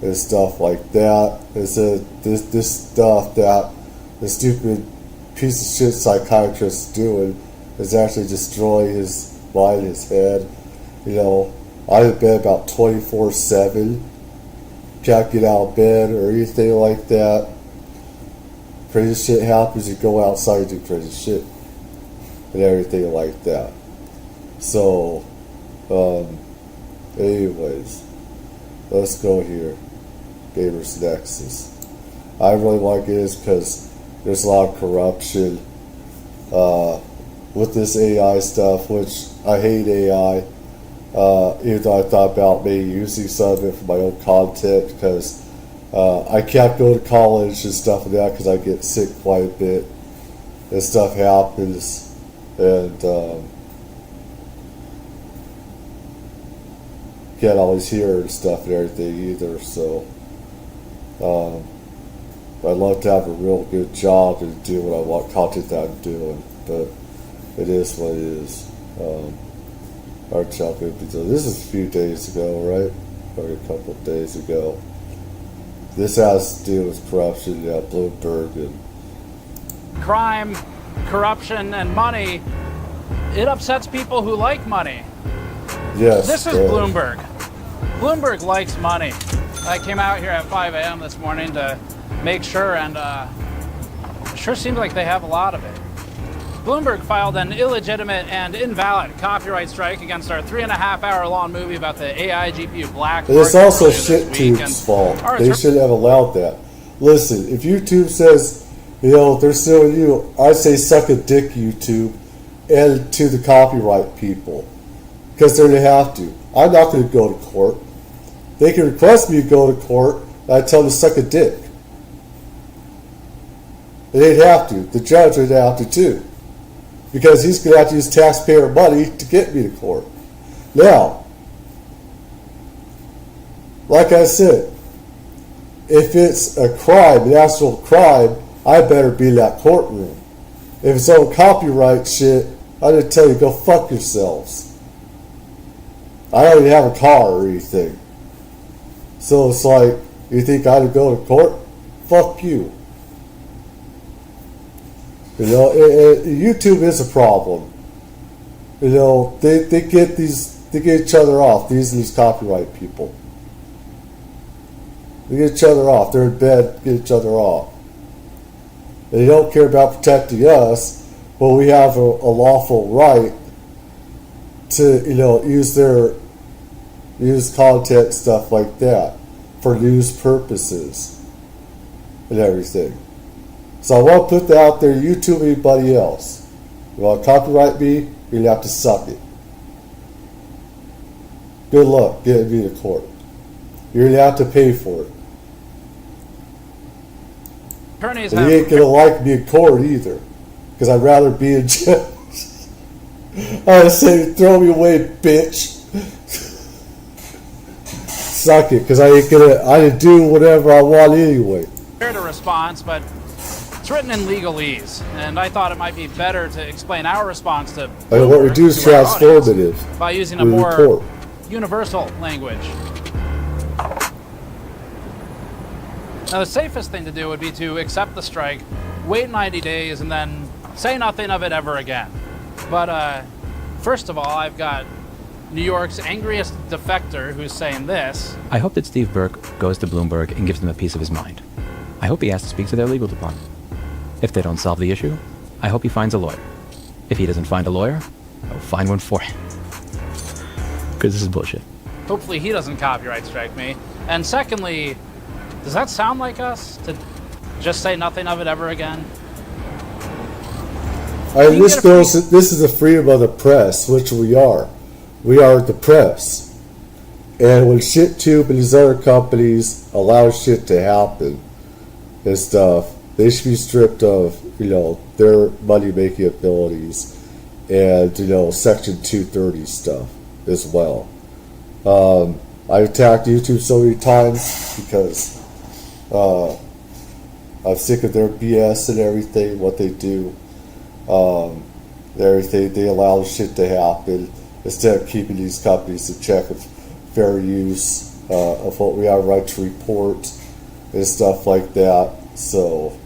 and stuff like that. It said this stuff that the stupid piece of shit psychiatrist is doing is actually destroying his mind, his head. You know, I'm in bed about 24/7. Can't get out of bed or anything like that. Crazy shit happens, you go outside, you do crazy shit and everything like that. So, anyways, let's go here. GamersNexus. I really like this because there's a lot of corruption with this AI stuff, which I hate AI. Even though I thought about maybe using some of it for my own content, because I can't go to college and stuff like that because I get sick quite a bit and stuff happens, and can't always hear and stuff and everything either. So I'd love to have a real good job and do what I want, content that I'm doing, but it is what it is. Our job would be done. This is a few days ago, right? Or a couple of days ago. This has to do with corruption, yeah, Bloomberg and crime, corruption, and money. It upsets people who like money. yes. This is Bloomberg. Bloomberg likes money. I came out here at 5 a.m. this morning to make sure, and it sure seems like they have a lot of it. Bloomberg filed an illegitimate and invalid copyright strike against our 3.5-hour-long movie about the AI GPU black market. And it's also earlier this week, ShitTube's fault. our They should have allowed that. Listen, if YouTube says, you know, they're suing you, I say suck a dick, YouTube, and to the copyright people. Because they're going to have to. I'm not going to go to court. They can request me to go to court, and I tell them to suck a dick. And they'd have to. The judge would have to, too. Because he's going to have to use taxpayer money to get me to court. Now, like I said, if it's a crime, an actual crime, I better be in that courtroom. If it's on copyright shit, I just tell you, go fuck yourselves. I don't even have a car or anything. So it's like, you think I'd go to court? Fuck you. You know, YouTube is a problem. You know, they get each other off, these copyright people. They get each other off. They're in bed, get each other off. They don't care about protecting us, but we have a lawful right to, you know, use content, stuff like that for news purposes and everything. So I want to put that out there. YouTube, anybody else, you want to copyright me, you're gonna have to suck it. Good luck getting me to court. You're gonna have to pay for it. And you ain't gonna like me in court either, because I'd rather be in jail. I say, throw me away, bitch. Suck it, because I didn't do whatever I want anyway. Prepared a response, but it's written in legalese, and I thought it might be better to explain our response to what we do is transformative by using a more universal language. Now, the safest thing to do would be to accept the strike, wait 90 days, and then say nothing of it ever again. But first of all, I've got New York's angriest defector who's saying this. I hope that Steve Burke goes to Bloomberg and gives them a piece of his mind. I hope he has to speak to their legal department. If they don't solve the issue, I hope he finds a lawyer. If he doesn't find a lawyer, I will find one for him. Because this is bullshit. Hopefully he doesn't copyright strike me. And secondly, does that sound like us? To just say nothing of it ever again? This is the freedom of the press, which we are. We are the press. And when ShitTube and these other companies allow shit to happen and stuff, they should be stripped of, you know, their money-making abilities and, you know, Section 230 stuff as well. I've attacked YouTube so many times because I'm sick of their BS and everything, what they do. Everything, they allow the shit to happen instead of keeping these companies in check of fair use of what we have a right to report and stuff like that. So,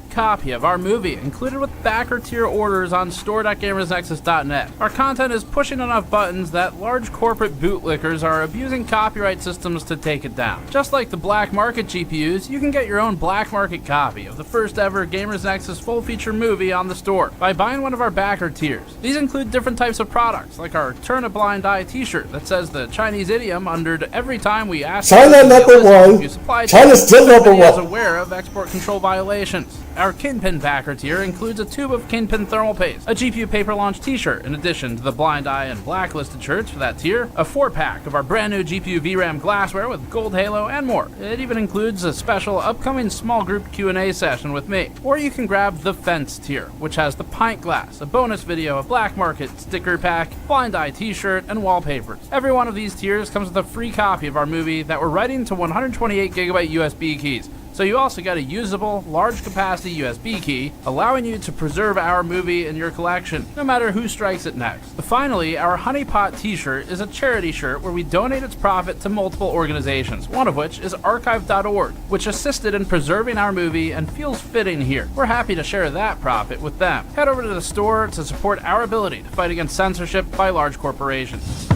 copy of our movie included with backer tier orders on store.gamersnexus.net. Our content is pushing enough buttons that large corporate bootlickers are abusing copyright systems to take it down. Just like the black market GPUs, you can get your own black market copy of the first ever GamersNexus full feature movie on the store by buying one of our backer tiers. These include different types of products, like our Turn a Blind Eye t-shirt that says the Chinese idiom under every time we ask China number one. China's still number one. Is aware of export control violations. Our Kingpin backer tier includes a tube of Kingpin thermal paste, a GPU paper launch t-shirt in addition to the Blind Eye and Blacklisted shirts for that tier, a 4-pack of our brand new GPU VRAM glassware with gold halo, and more. It even includes a special upcoming small group Q&A session with me. Or you can grab the Fence tier, which has the pint glass, a bonus video, a black market sticker pack, Blind Eye t-shirt, and wallpapers. Every one of these tiers comes with a free copy of our movie that we're writing to 128GB USB keys. So you also get a usable, large capacity USB key, allowing you to preserve our movie in your collection, no matter who strikes it next. Finally, our Honey Pot t-shirt is a charity shirt where we donate its profit to multiple organizations, one of which is archive.org, which assisted in preserving our movie and feels fitting here. We're happy to share that profit with them. Head over to the store to support our ability to fight against censorship by large corporations.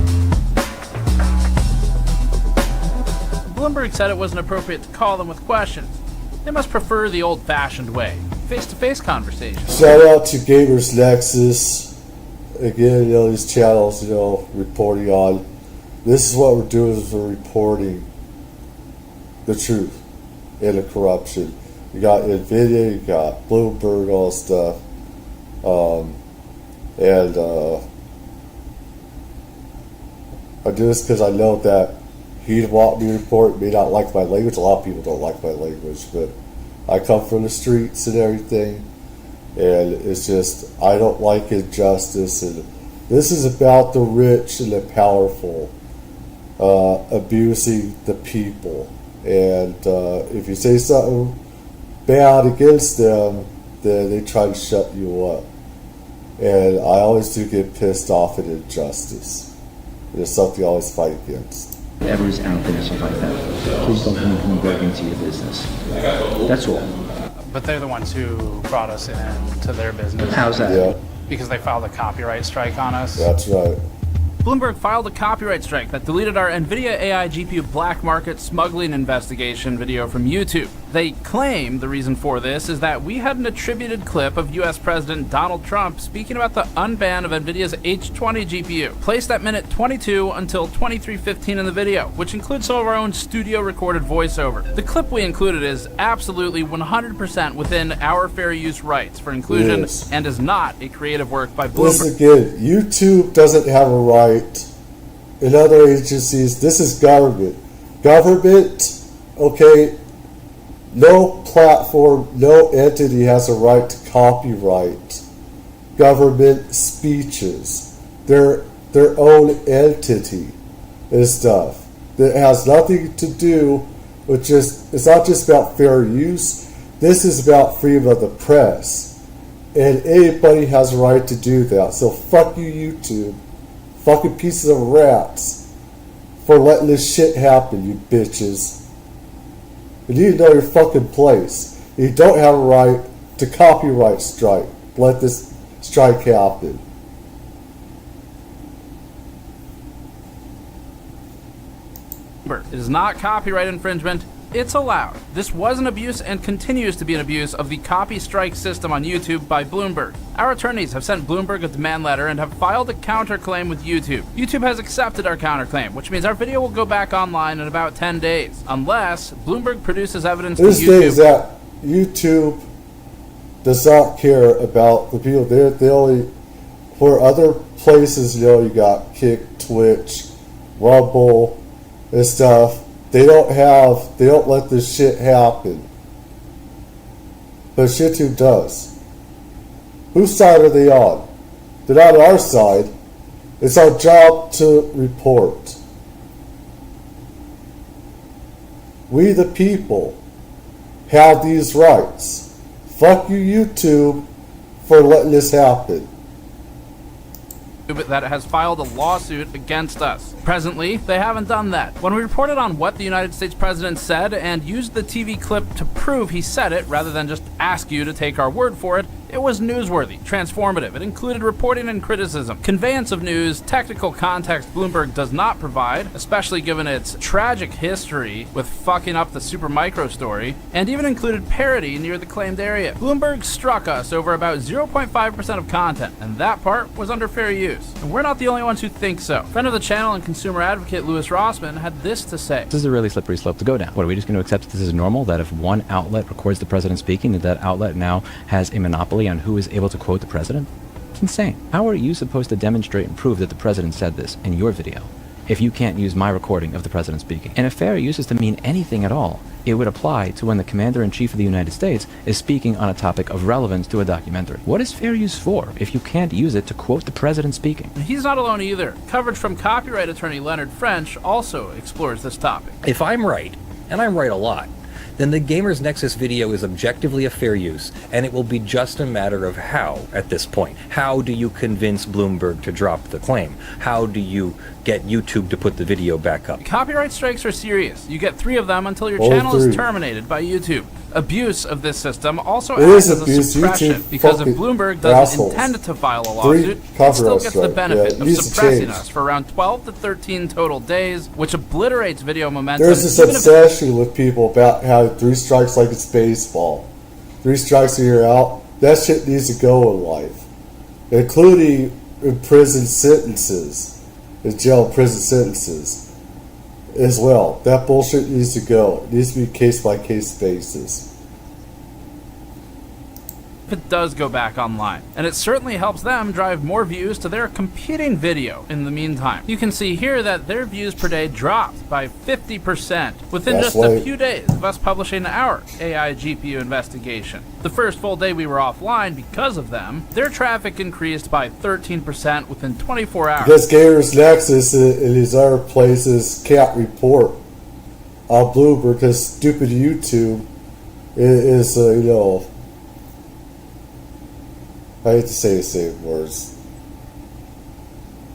Bloomberg said it wasn't appropriate to call them with questions. They must prefer the old-fashioned way, face-to-face conversation. Shout out to GamersNexus. Again, you know, these channels, you know, reporting on. This is what we're doing, is we're reporting the truth and the corruption. You got Nvidia, you got Bloomberg, all this stuff. I do this because I know that he'd want me to report, may not like my language. A lot of people don't like my language, but I come from the streets and everything, and it's just, I don't like injustice, and this is about the rich and the powerful abusing the people. And if you say something bad against them, then they try to shut you up. And I always do get pissed off at injustice. It's something I always fight against. Whatever's out there, stuff like that. Please don't bring Bloomberg into your business. That's all. But they're the ones who brought us into their business. How's that? Yeah, Because they filed a copyright strike on us. that's right. Bloomberg filed a copyright strike that deleted our Nvidia AI GPU black market smuggling investigation video from YouTube. They claim the reason for this is that we had an attributed clip of US President Donald Trump speaking about the unban of Nvidia's H20 GPU, placed at minute 22 until 23:15 in the video, which includes some of our own studio recorded voiceover. The clip we included is absolutely 100% within our fair use rights for inclusion Yes. and is not a creative work by This Bloomberg. again, YouTube doesn't have a right. In other agencies, this is government. Government, okay, no platform, no entity has a right to copyright government speeches. They're their own entity and stuff. That has nothing to do with it's not just about fair use. This is about freedom of the press. And anybody has a right to do that. So fuck you, YouTube. Fucking pieces of rats for letting this shit happen, you bitches. You need to know your fucking place. You don't have a right to copyright strike. Let this strike happen. It is not copyright infringement. It's allowed. This was an abuse and continues to be an abuse of the copy strike system on YouTube by Bloomberg. Our attorneys have sent Bloomberg a demand letter and have filed a counterclaim with YouTube. YouTube has accepted our counterclaim, which means our video will go back online in about 10 days, unless Bloomberg produces evidence to This YouTube. thing is that YouTube does not care about the people. They only, where other places, you got Kick, Twitch, Rumble, and stuff. They don't let this shit happen. But YouTube does. Whose side are they on? They're not on our side. It's our job to report. We the people have these rights. Fuck you, YouTube, for letting this happen. That has filed a lawsuit against us. Presently, they haven't done that. When we reported on what the United States President said and used the TV clip to prove he said it rather than just ask you to take our word for it, it was newsworthy, transformative. It included reporting and criticism, conveyance of news, technical context Bloomberg does not provide, especially given its tragic history with fucking up the Supermicro story, and even included parody near the claimed area. Bloomberg struck us over about 0.5% of content, and that part was under fair use. And we're not the only ones who think so. Friend of the channel and consumer advocate Louis Rossman had this to say. This is a really slippery slope to go down. What, are we just going to accept that this is normal, that if one outlet records the president speaking, that outlet now has a monopoly on who is able to quote the president? It's insane. How are you supposed to demonstrate and prove that the president said this in your video if you can't use my recording of the president speaking? And if fair use is to mean anything at all, it would apply to when the Commander-in-Chief of the United States is speaking on a topic of relevance to a documentary. What is fair use for if you can't use it to quote the president speaking? He's not alone either. Coverage from copyright attorney Leonard French also explores this topic. If I'm right, and I'm right a lot, then the GamersNexus video is objectively a fair use, and it will be just a matter of how at this point. How do you convince Bloomberg to drop the claim? How do you get YouTube to put the video back up? Copyright strikes are serious. You get 3 of them until your channel is terminated by YouTube. Abuse of this system also acts as a suppression, because if Bloomberg doesn't intend to file a lawsuit, it still gets the benefit of suppressing us for around 12 to 13 total days, which obliterates video momentum. There's this obsession with people about how 3 strikes like it's baseball. 3 strikes and you're out. That shit needs to go in life, including in prison sentences, in jail and prison sentences as well. That bullshit needs to go. It needs to be case by case basis. if it does go back online. And it certainly helps them drive more views to their competing video in the meantime. You can see here that their views per day dropped by 50% within just a few days of us publishing our AI GPU investigation. The first full day we were offline because of them, their traffic increased by 13% within 24 hours. Because GamersNexus and these other places can't report on Bloomberg because stupid YouTube is you know, I hate to say the same words,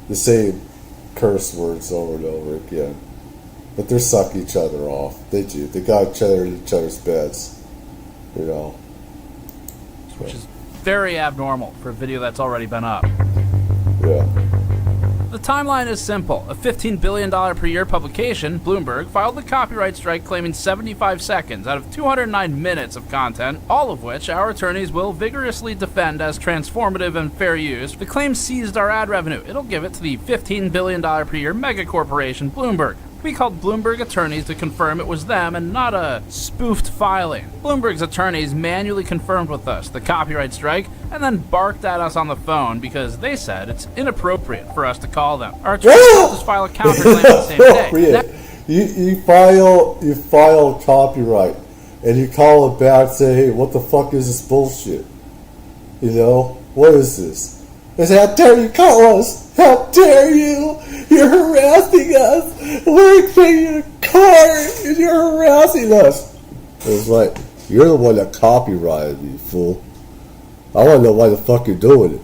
the same curse words over and over again, but they suck each other off. They do. They got each other in each other's beds, you know. Which is very abnormal for a video that's already been up. Yeah. The timeline is simple. A $15 billion per year publication, Bloomberg, filed the copyright strike claiming 75 seconds out of 209 minutes of content, all of which our attorneys will vigorously defend as transformative and fair use. The claim seized our ad revenue. It'll give it to the $15 billion per year megacorporation, Bloomberg. We called Bloomberg attorneys to confirm it was them and not a spoofed filing. Bloomberg's attorneys manually confirmed with us the copyright strike and then barked at us on the phone because they said it's inappropriate for us to call them. Our attorneys helped us file a counterclaim the same day. You file copyright and you call it back and say, hey, what the fuck is this bullshit? You know, what is this? They say, how dare you call us? How dare you? You're harassing us. We're paying you to court and you're harassing us. It was like, you're the one that copyrighted me, fool. I want to know why the fuck you're doing it.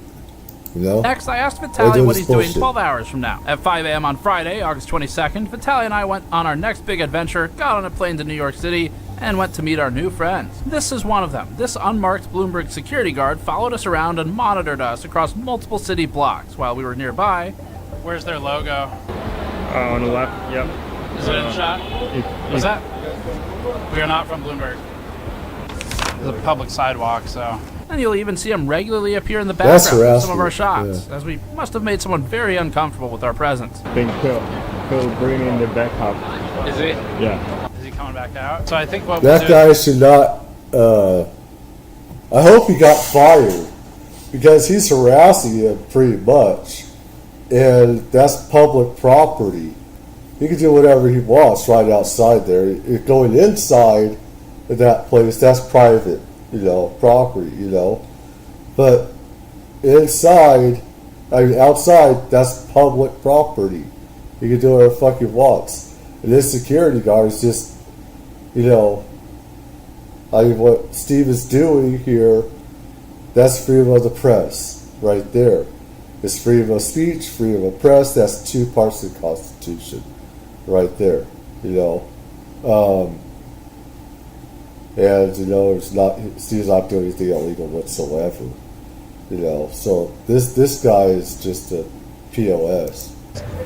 You know? Next, I asked Vitaly what he's doing 12 hours from now. At 5 a.m. on Friday, August 22nd, Vitaly and I went on our next big adventure, got on a plane to New York City, and went to meet our new friends. This is one of them. This unmarked Bloomberg security guard followed us around and monitored us across multiple city blocks while we were nearby. Where's their logo? On the left, yep. Is it in shot? What's that? We are not from Bloomberg. It's a public sidewalk, so... And you'll even see him regularly appear in the background of some of our shots, as we must have made someone very uncomfortable with our presence. I think he'll bring in the backup. Is he? Yeah. Is he coming back out? So I think what that guy should not. I hope he got fired because he's harassing you pretty much, and that's public property. He can do whatever he wants right outside there. Going inside that place, that's private, you know, property, you know. But inside, I mean, outside, that's public property. He can do whatever the fuck he wants. And this security guard is just, you know, I mean, what Steve is doing here, that's freedom of the press right there. It's freedom of speech, freedom of press, that's two parts of the Constitution right there, you know. And, you know, Steve's not doing anything illegal whatsoever, you know. So this guy is just a POS.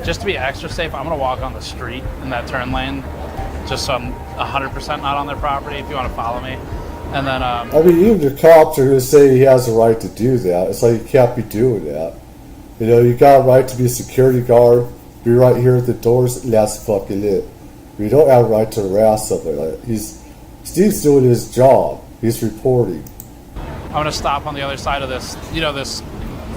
Just to be extra safe, I'm going to walk on the street in that turn lane, just so I'm 100% not on their property, if you want to follow me. And then, I mean, even the cops are going to say he has a right to do that. It's like, you can't be doing that. You know, you got a right to be a security guard, be right here at the doors, and that's fucking it. You don't have a right to harass somebody like that. Steve's doing his job. He's reporting. I'm going to stop on the other side of this, you know, this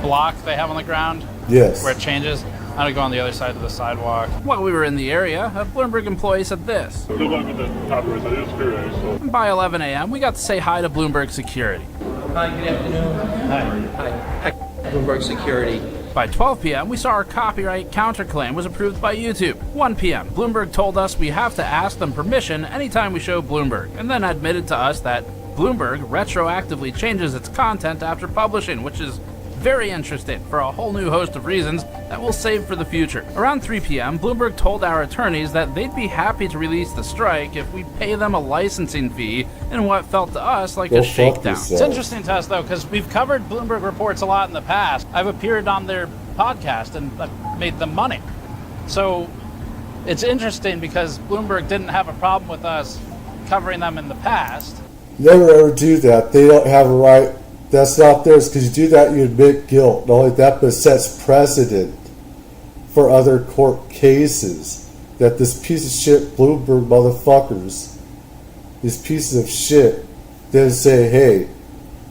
block they have on the ground? Yes. Where it changes? I'm going to go on the other side of the sidewalk. While we were in the area, a Bloomberg employee said this. And by 11 a.m., we got to say hi to Bloomberg Security. Hi, good afternoon. Hi. Bloomberg Security. By 12 p.m., we saw our copyright counterclaim was approved by YouTube. 1 p.m., Bloomberg told us we have to ask them permission anytime we show Bloomberg, and then admitted to us that Bloomberg retroactively changes its content after publishing, which is very interesting for a whole new host of reasons that we'll save for the future. Around 3 p.m., Bloomberg told our attorneys that they'd be happy to release the strike if we pay them a licensing fee in what felt to us like a shakedown. It's interesting to us, though, because we've covered Bloomberg reports a lot in the past. I've appeared on their podcast and I've made them money. So it's interesting because Bloomberg didn't have a problem with us covering them in the past. Never ever do that. They don't have a right. That's not theirs, because you do that, you admit guilt. Not only that, but it sets precedent for other court cases that this piece of shit Bloomberg motherfuckers, these pieces of shit, didn't say, hey,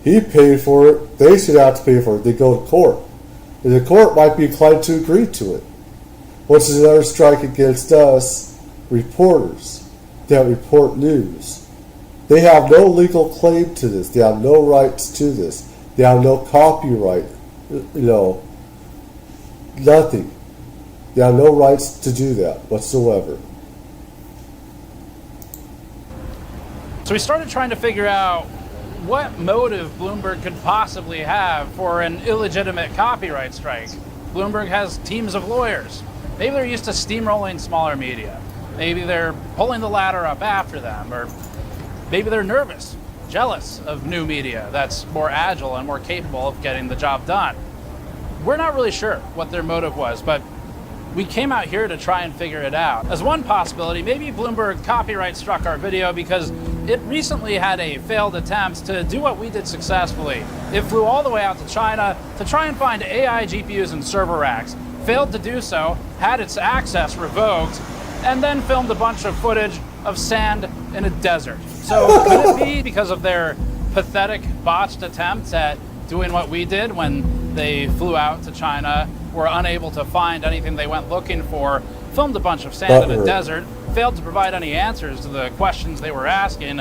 He paid for it. They should have to pay for it. They go to court. And the court might be inclined to agree to it. Which is another strike against us, reporters, that report news. They have no legal claim to this. They have no rights to this. They have no copyright. Nothing. They have no rights to do that whatsoever. So we started trying to figure out what motive Bloomberg could possibly have for an illegitimate copyright strike. Bloomberg has teams of lawyers. Maybe they're used to steamrolling smaller media. Maybe they're pulling the ladder up after them, or maybe they're nervous, jealous of new media that's more agile and more capable of getting the job done. We're not really sure what their motive was, but we came out here to try and figure it out. As one possibility, maybe Bloomberg copyright struck our video because it recently had a failed attempt to do what we did successfully. It flew all the way out to China to try and find AI GPUs and server racks, failed to do so, had its access revoked, and then filmed a bunch of footage of sand in a desert. So could it be because of their pathetic botched attempts at doing what we did when they flew out to China, were unable to find anything they went looking for, filmed a bunch of sand in a desert, failed to provide any answers to the questions they were asking,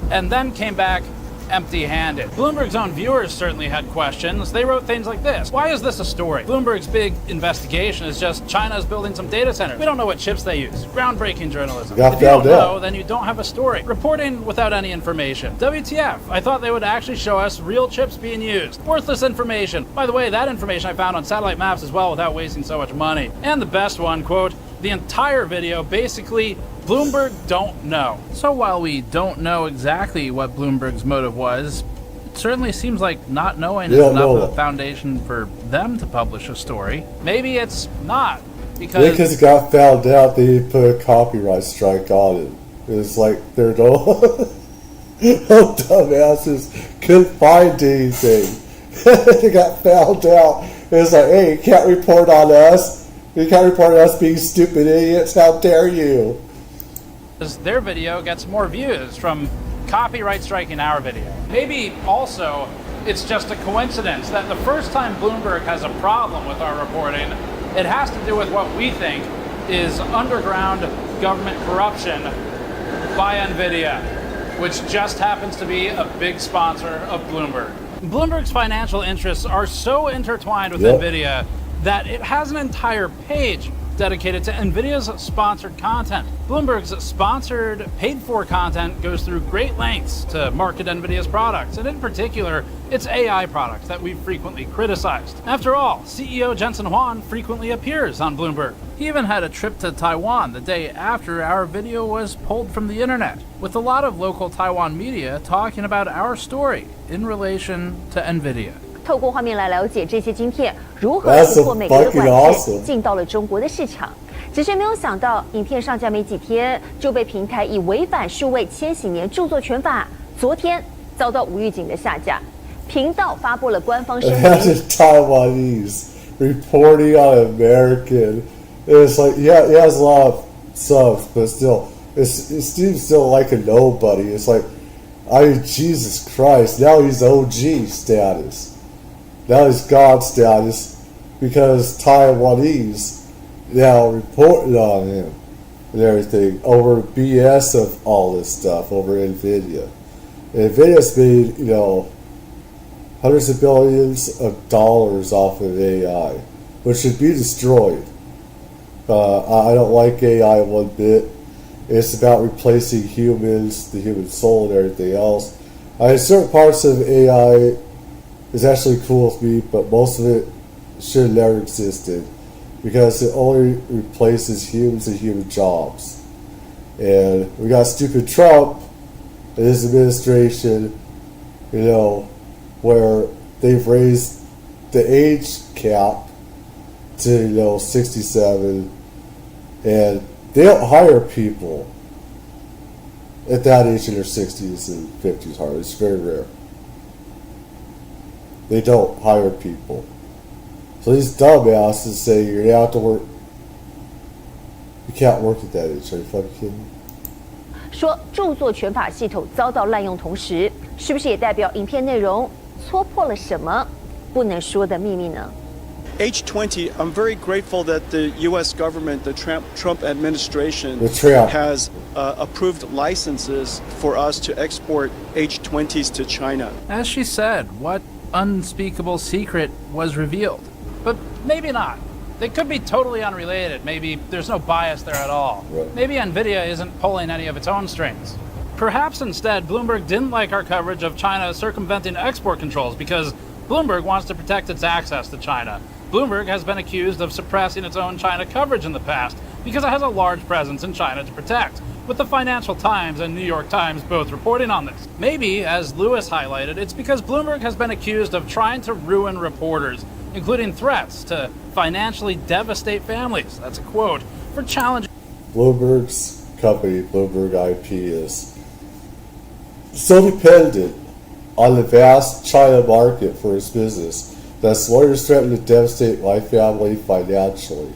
and then came back empty-handed? Bloomberg's own viewers certainly had questions. They wrote things like this. Why is this a story? Bloomberg's big investigation is just China's building some data centers. We don't know what chips they use. Groundbreaking journalism. If you don't know, then you don't have a story. Reporting without any information. WTF? I thought they would actually show us real chips being used. Worthless information. By the way, that information I found on satellite maps as well without wasting so much money. And the best one, quote, the entire video basically Bloomberg don't know. So while we don't know exactly what Bloomberg's motive was, it certainly seems like not knowing is enough of a foundation for them to publish a story. Maybe it's not, because it got found out they put a copyright strike on it. It was like they're no dumbasses couldn't find anything. They got found out. It was like, hey, you can't report on us. You can't report on us being stupid idiots. How dare you? Their video gets more views from copyright striking our video. Maybe also it's just a coincidence that the first time Bloomberg has a problem with our reporting, it has to do with what we think is underground government corruption by Nvidia, which just happens to be a big sponsor of Bloomberg. Bloomberg's financial interests are so intertwined with Nvidia that it has an entire page dedicated to Nvidia's sponsored content. Bloomberg's sponsored, paid-for content goes through great lengths to market Nvidia's products, and in particular, its AI products that we've frequently criticized. After all, CEO Jensen Huang frequently appears on Bloomberg. He even had a trip to Taiwan the day after our video was pulled from the internet, with a lot of local Taiwan media talking about our story in relation to Nvidia. 透过画面来了解这些晶片如何突破美国的管制，进到了中国的市场。只是没有想到，影片上架没几天就被平台以违反数位千禧年著作权法，昨天遭到无预警的下架。频道发布了官方声明。Taiwanese reporting on American. It's like, yeah, he has a lot of subs, but still, it seems still like a nobody. It's like, Jesus Christ, now he's OG status. Now he's God status because Taiwanese now reported on him and everything over BS of all this stuff over Nvidia. Nvidia's made, hundreds of billions of dollars off of AI, which should be destroyed. I don't like AI one bit. It's about replacing humans, the human soul, and everything else. Certain parts of AI is actually cool with me, but most of it should have never existed because it only replaces humans and human jobs. And we got stupid Trump and his administration, where they've raised the age cap to 67, and they don't hire people at that age in their 60s and 50s. Hard. It's very rare. They don't hire people. So these dumbasses say you're gonna have to work. You can't work at that age. Are you fucking kidding me? 说著作权法系统遭到滥用，同时是不是也代表影片内容戳破了什么不能说的秘密呢？ H20, I'm very grateful that the U.S. government, the Trump administration, has approved licenses for us to export H20s to China. As she said, what unspeakable secret was revealed? But maybe not. They could be totally unrelated. Maybe there's no bias there at all. Maybe Nvidia isn't pulling any of its own strings. Perhaps instead, Bloomberg didn't like our coverage of China circumventing export controls because Bloomberg wants to protect its access to China. Bloomberg has been accused of suppressing its own China coverage in the past because it has a large presence in China to protect, with the Financial Times and New York Times both reporting on this. Maybe, as Lewis highlighted, it's because Bloomberg has been accused of trying to ruin reporters, including threats to financially devastate families. That's a quote for challenging. Bloomberg's company, Bloomberg IP, is so dependent on the vast China market for its business that lawyers threaten to devastate my family financially.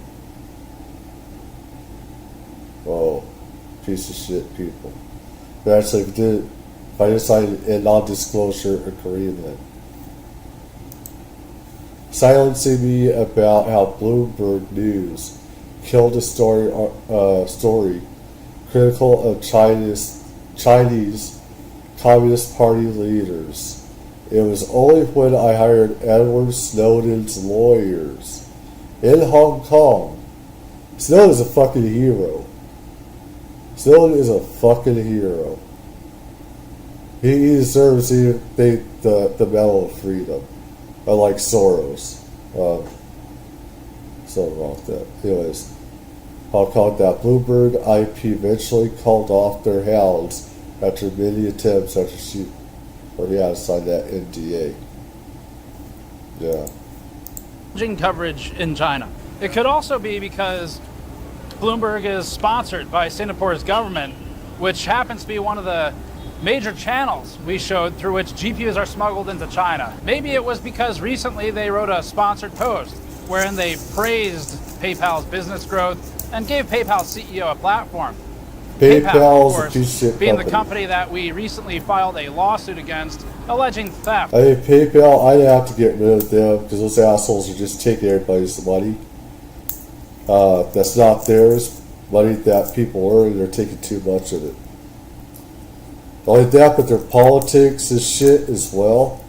Oh, piece of shit people. But actually, if I decided a non-disclosure agreement, silencing me about how Bloomberg News killed a story critical of Chinese Communist Party leaders. It was only when I hired Edward Snowden's lawyers in Hong Kong. Snowden is a fucking hero. Snowden is a fucking hero. He deserves the Medal of Freedom, unlike Soros. Something wrong with that. Anyways, Hong Kong, that Bloomberg IP eventually called off their hounds after many attempts after he had to sign that NDA. Yeah. Coverage in China. It could also be because Bloomberg is sponsored by Singapore's government, which happens to be one of the major channels we showed through which GPUs are smuggled into China. Maybe it was because recently they wrote a sponsored post wherein they praised PayPal's business growth and gave PayPal's CEO a platform. PayPal, of course, being the company that we recently filed a lawsuit against, alleging theft. I mean, PayPal, I'd have to get rid of them because those assholes are just taking everybody's money. That's not theirs. Money that people earn, they're taking too much of it. Not only that, but their politics is shit as well.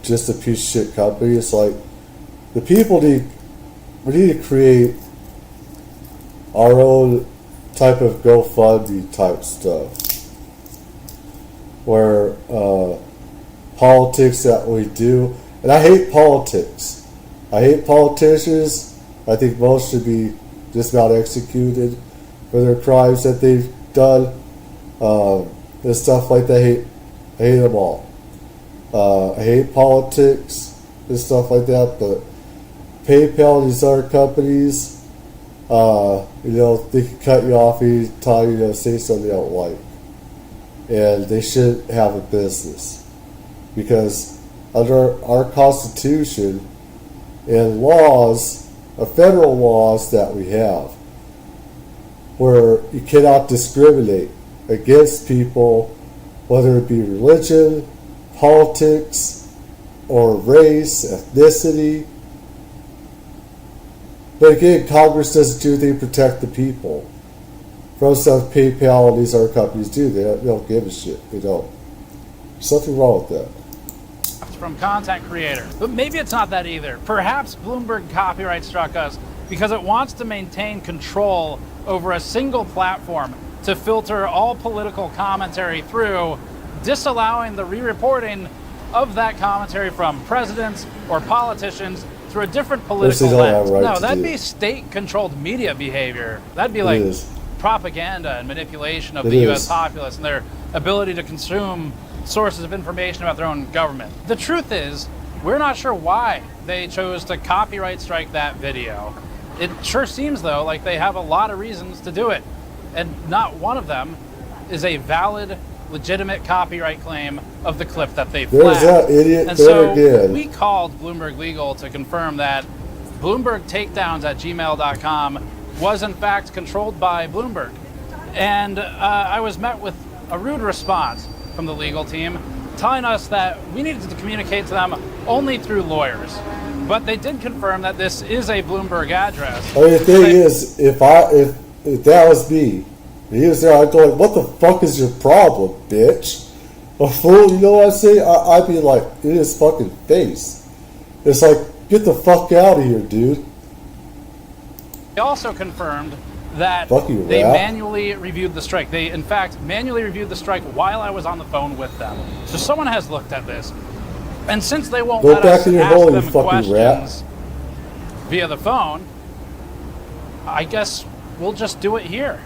Just a piece of shit company. It's like the people we need to create our own type of GoFundMe type stuff, where politics that we do, and I hate politics. I hate politicians. I think most should be just about executed for their crimes that they've done, and stuff like that. I hate them all. I hate politics and stuff like that, but PayPal and these other companies, they can cut you off any time, say something they don't like. And they should have a business. Because under our Constitution and laws, federal laws that we have, where you cannot discriminate against people, whether it be religion, politics, or race, ethnicity. But again, Congress doesn't do anything to protect the people. From stuff PayPal and these other companies do, they don't give a shit. They don't. There's something wrong with that. From content creators. But maybe it's not that either. Perhaps Bloomberg copyright struck us because it wants to maintain control over a single platform to filter all political commentary through, disallowing the re-reporting of that commentary from presidents or politicians through a different political lens. No, that'd be state-controlled media behavior. That'd be like propaganda and manipulation of the U.S. populace and their ability to consume sources of information about their own government. The truth is, we're not sure why they chose to copyright strike that video. It sure seems, though, like they have a lot of reasons to do it, and not one of them is a valid, legitimate copyright claim of the clip that they flagged. There's that idiot and there so again. We called Bloomberg Legal to confirm that Bloomberg takedowns at gmail.com was in fact controlled by Bloomberg. And I was met with a rude response from the legal team. telling us that we needed to communicate to them only through lawyers. But they did confirm that this is a Bloomberg address. I mean, the thing is, if that was me, he was there, I'd go like, what the fuck is your problem, bitch? A fool, you know what I'm saying? I'd be like, in his fucking face. It's like, get the fuck out of here, dude. They also confirmed that you, they rat. manually reviewed the strike. They, in fact, manually reviewed the strike while I was on the phone with them. So someone has looked at this. And since they won't let us ask them questions via the phone, I guess we'll just do it here.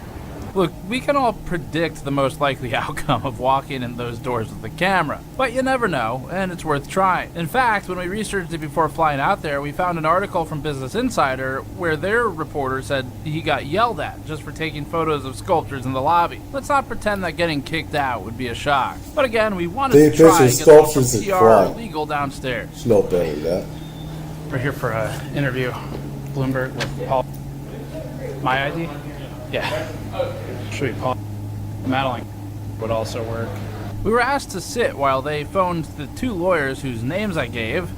Look, we can all predict the most likely outcome of walking in those doors with the camera, but you never know, and it's worth trying. In fact, when we researched it before flying out there, we found an article from Business Insider where their reporter said he got yelled at just for taking photos of sculptures in the lobby. Let's not pretend that getting kicked out would be a shock. But again, we wanted to try and get some PR legal downstairs. It's no better than that. We're here for an interview, Bloomberg with Paul. My ID? Yeah. Should be Paul. Madeline would also work. We were asked to sit while they phoned the two lawyers whose names I gave.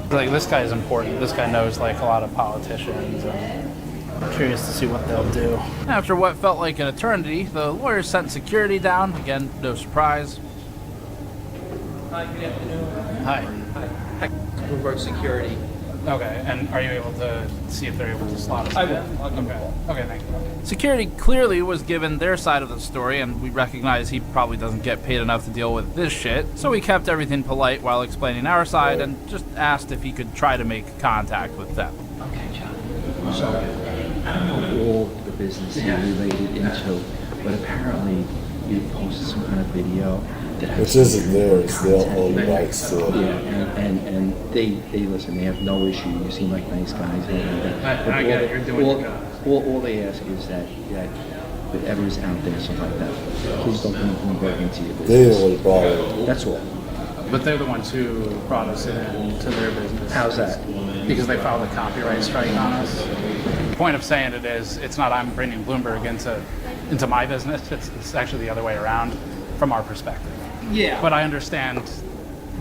Like, this guy is important. This guy knows, like, a lot of politicians. I'm curious to see what they'll do. After what felt like an eternity, the lawyers sent security down. Again, no surprise. Hi, good afternoon. Hi. Hi. Bloomberg Security. Okay, and are you able to see if they're able to slot us I in? will. I'll give you a call. Okay, thank you. Security clearly was given their side of the story, and we recognize he probably doesn't get paid enough to deal with this shit, so we kept everything polite while explaining our side and just asked if he could try to make contact with them. Okay, John. So, I don't know all the business you're related into, but apparently you posted some kind of video that which isn't theirs, they'll own the rights to it. Yeah, and they listen, they have no issue. You seem like nice guys. I get it, you're doing your job. All they ask is that whatever's out there, something like that, please don't bring Bloomberg into your business. They only brought it. That's all. But they're the ones who brought us into their business. How's that? Because they filed a copyright strike on us. The point of saying it is, it's not I'm bringing Bloomberg into my business. It's actually the other way around from our perspective. Yeah. But I understand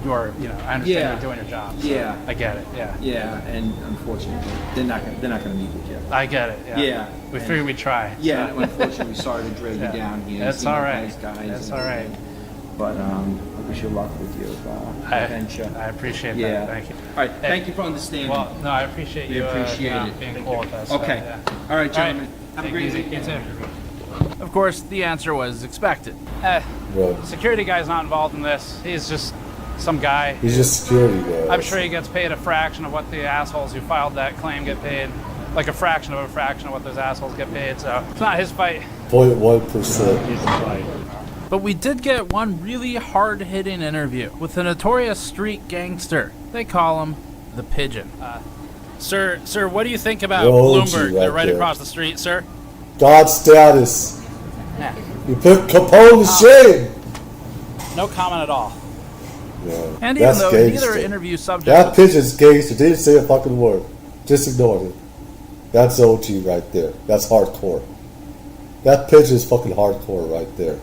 you're doing your job. So yeah. I get it. Yeah. Yeah, and unfortunately, they're not gonna meet with you. I get it. Yeah. Yeah. We figured we'd try. Yeah. So. Unfortunately, sorry to drag you down here. That's all right. Nice guys. That's all right. But I wish you luck with your venture. I appreciate Yeah. that. Thank you. All right. Thank you for understanding. Well, no, I appreciate you being cool with us. Okay. So, yeah. All right, gentlemen. Have a great week. You too. Of course, the answer was expected. Security guy's not involved in this. He's just some guy. He's just security guy. I'm sure he gets paid a fraction of what the assholes who filed that claim get paid. Like a fraction of what those assholes get paid. So it's not his fight. 0.1%. But we did get one really hard-hitting interview with a notorious street gangster. They call him the Pigeon. Sir, what do you think about Bloomberg? They're right across the street, sir. God status. Yeah. You put Capone to shame. No comment at all. Yeah, and even though neither interview subject... That Pigeon's gangster. They didn't say a fucking word. Just ignored it. That's OG right there. That's hardcore. That Pigeon's fucking hardcore right there.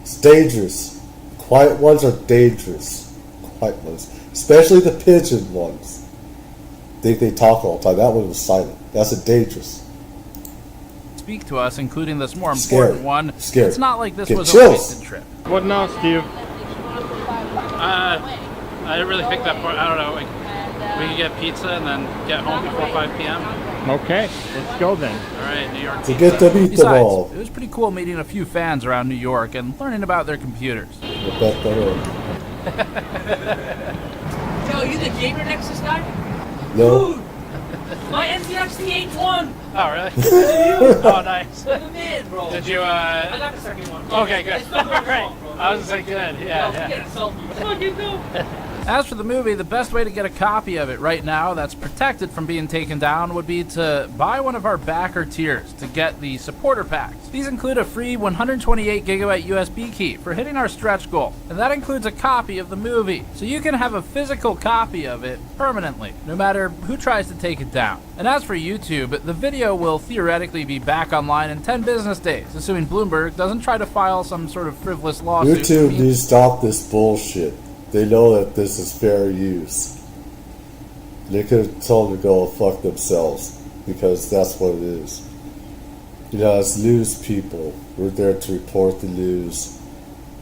It's dangerous. Quiet ones are dangerous. Quiet ones. Especially the Pigeon ones. They talk all the time. That one was silent. That's a dangerous. Speak to us, including this more important one. Scary. It's not like this was chills. a wasted trip. What now, Steve? I didn't really think that part. I don't know. We can get pizza and then get home before 5 p.m. Okay, let's go then. All right, New York. To get the meatball. It was pretty cool meeting a few fans around New York and learning about their computers. Yo, you the GamerNexus guy? No. Dude, my NTX T8 Oh, really? Oh, nice. Like a man, bro. Did you, I got the second one. Okay, good. All right. I was just like, good. Yeah. Fucking go. As for the movie, the best way to get a copy of it right now that's protected from being taken down would be to buy one of our backer tiers to get the supporter packs. These include a free 128GB USB key for hitting our stretch goal, and that includes a copy of the movie, so you can have a physical copy of it permanently, no matter who tries to take it down. And as for YouTube, the video will theoretically be back online in 10 business days, assuming Bloomberg doesn't try to file some sort of frivolous lawsuit. YouTube needs to stop this bullshit. They know that this is fair use. They could have told them to go fuck themselves, because that's what it is. You know, as news people, we're there to report the news,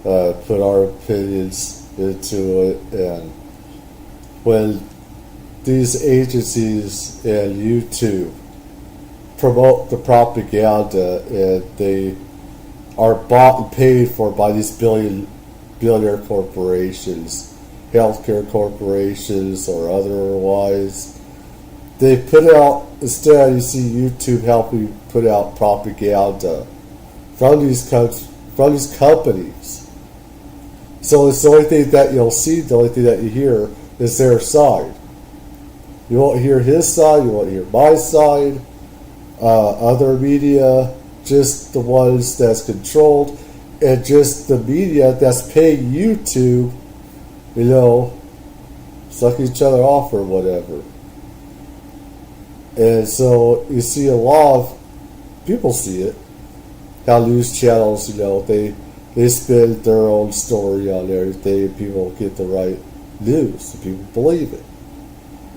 put our opinions into it, and when these agencies and YouTube promote the propaganda and they are bought and paid for by these billionaire corporations, healthcare corporations or otherwise, they put out, instead you see YouTube helping put out propaganda from these companies. So it's the only thing that you'll see, the only thing that you hear is their side. You won't hear his side, you won't hear my side, other media, just the ones that's controlled, and just the media that's paying YouTube, you know, suck each other off or whatever. And so you see a lot of people see it, how news channels, you know, they spin their own story on everything, people get the right news, people believe it.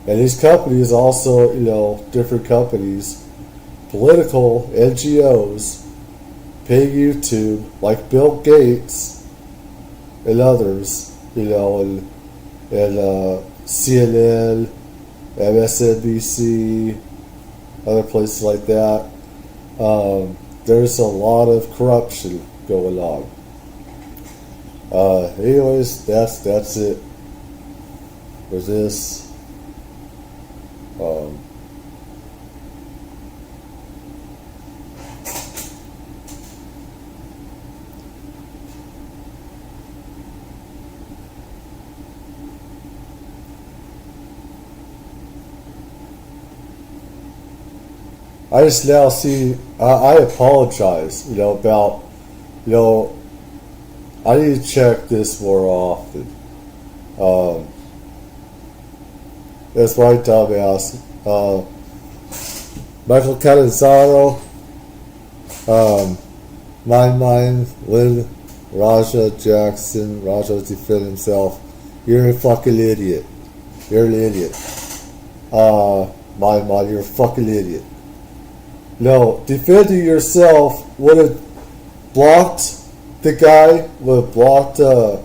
And these companies also, you know, different companies, political NGOs, pay YouTube, like Bill Gates and others, you know, and CNN, MSNBC, other places like that. There's a lot of corruption going on. Anyways, that's it for this. I just now see, I apologize, you know, about, you know, I need to check this more often. That's my dumbass. Michael Catanzaro, Lynn, Raja Jackson, Raja defend himself. You're a fucking idiot. You're an idiot. You're a fucking idiot. No, defending yourself would have blocked the guy, would have blocked him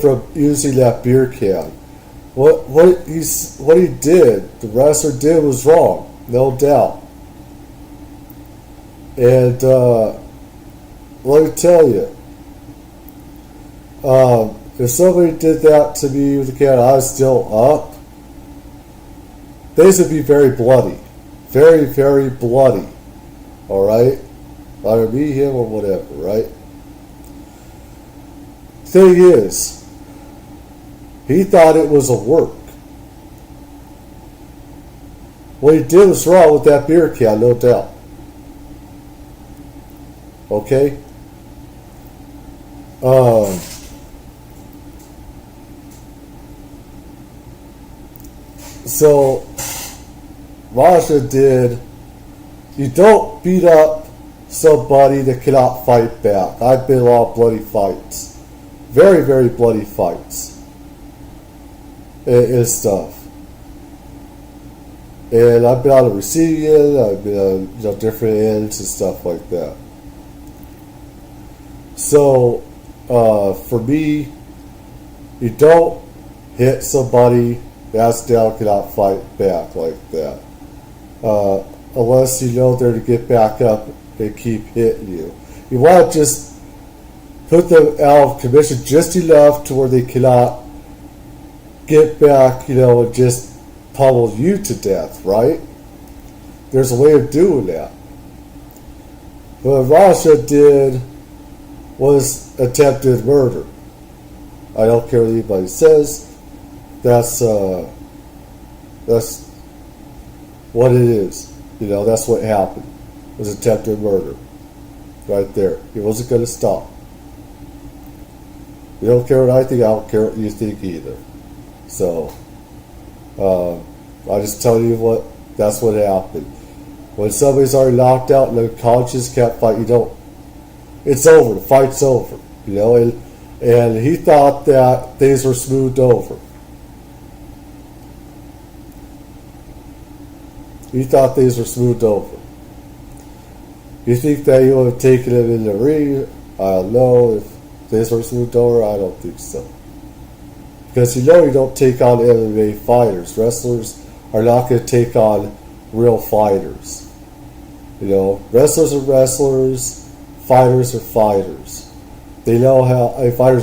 from using that beer can. What he did, the wrestler did, was wrong, no doubt. And let me tell you, if somebody did that to me with the can, I was still up, things would be very bloody. Very, very bloody. Alright? Either me, him, or whatever, right? Thing is, he thought it was a work. What he did was wrong with that beer can, no doubt. Okay? So Raja did, you don't beat up somebody that cannot fight back. I've been in a lot of bloody fights. Very, very bloody fights. And stuff. And I've been on the receiving end, I've been on different ends and stuff like that. So, for me, you don't hit somebody that's down, cannot fight back like that. Unless you know they're to get back up and keep hitting you. You want to just put them out of commission just enough to where they cannot get back, you know, and just pummel you to death, right? There's a way of doing that. What Raja did was attempted murder. I don't care what anybody says. That's what it is. You know, that's what happened. It was attempted murder. Right there. He wasn't going to stop. You don't care what I think, I don't care what you think either. So, I just tell you that's what happened. When somebody's already knocked out and the conscious can't fight, it's over, the fight's over. You know, and he thought that things were smoothed over. He thought things were smoothed over. You think that you would have taken him in the ring? I don't know. If things were smoothed over, I don't think so. Because you don't take on MMA fighters. Wrestlers are not going to take on real fighters. You know, wrestlers are wrestlers, fighters are fighters. Fighters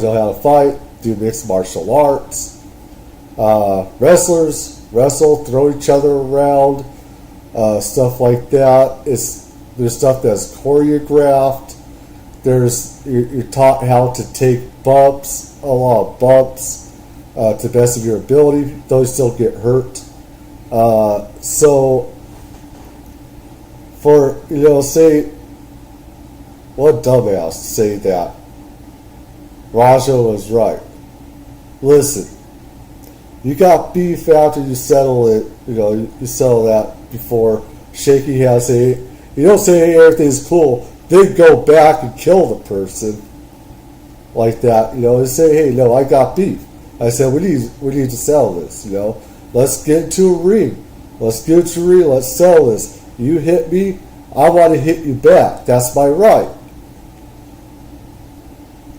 know how to fight, do mixed martial arts. Wrestlers wrestle, throw each other around, stuff like that. There's stuff that's choreographed. You're taught how to take bumps, a lot of bumps, to the best of your ability. Those still get hurt. So, for, say, what dumbass to say that Raja was right. Listen, you got beef after you settle it, you settle that before shaking hands, say, you don't say, hey, everything's cool, then go back and kill the person like that, and say, hey, no, I got beef. I said, we need to settle this, Let's get into a ring. Let's settle this. You hit me, I want to hit you back. That's my right.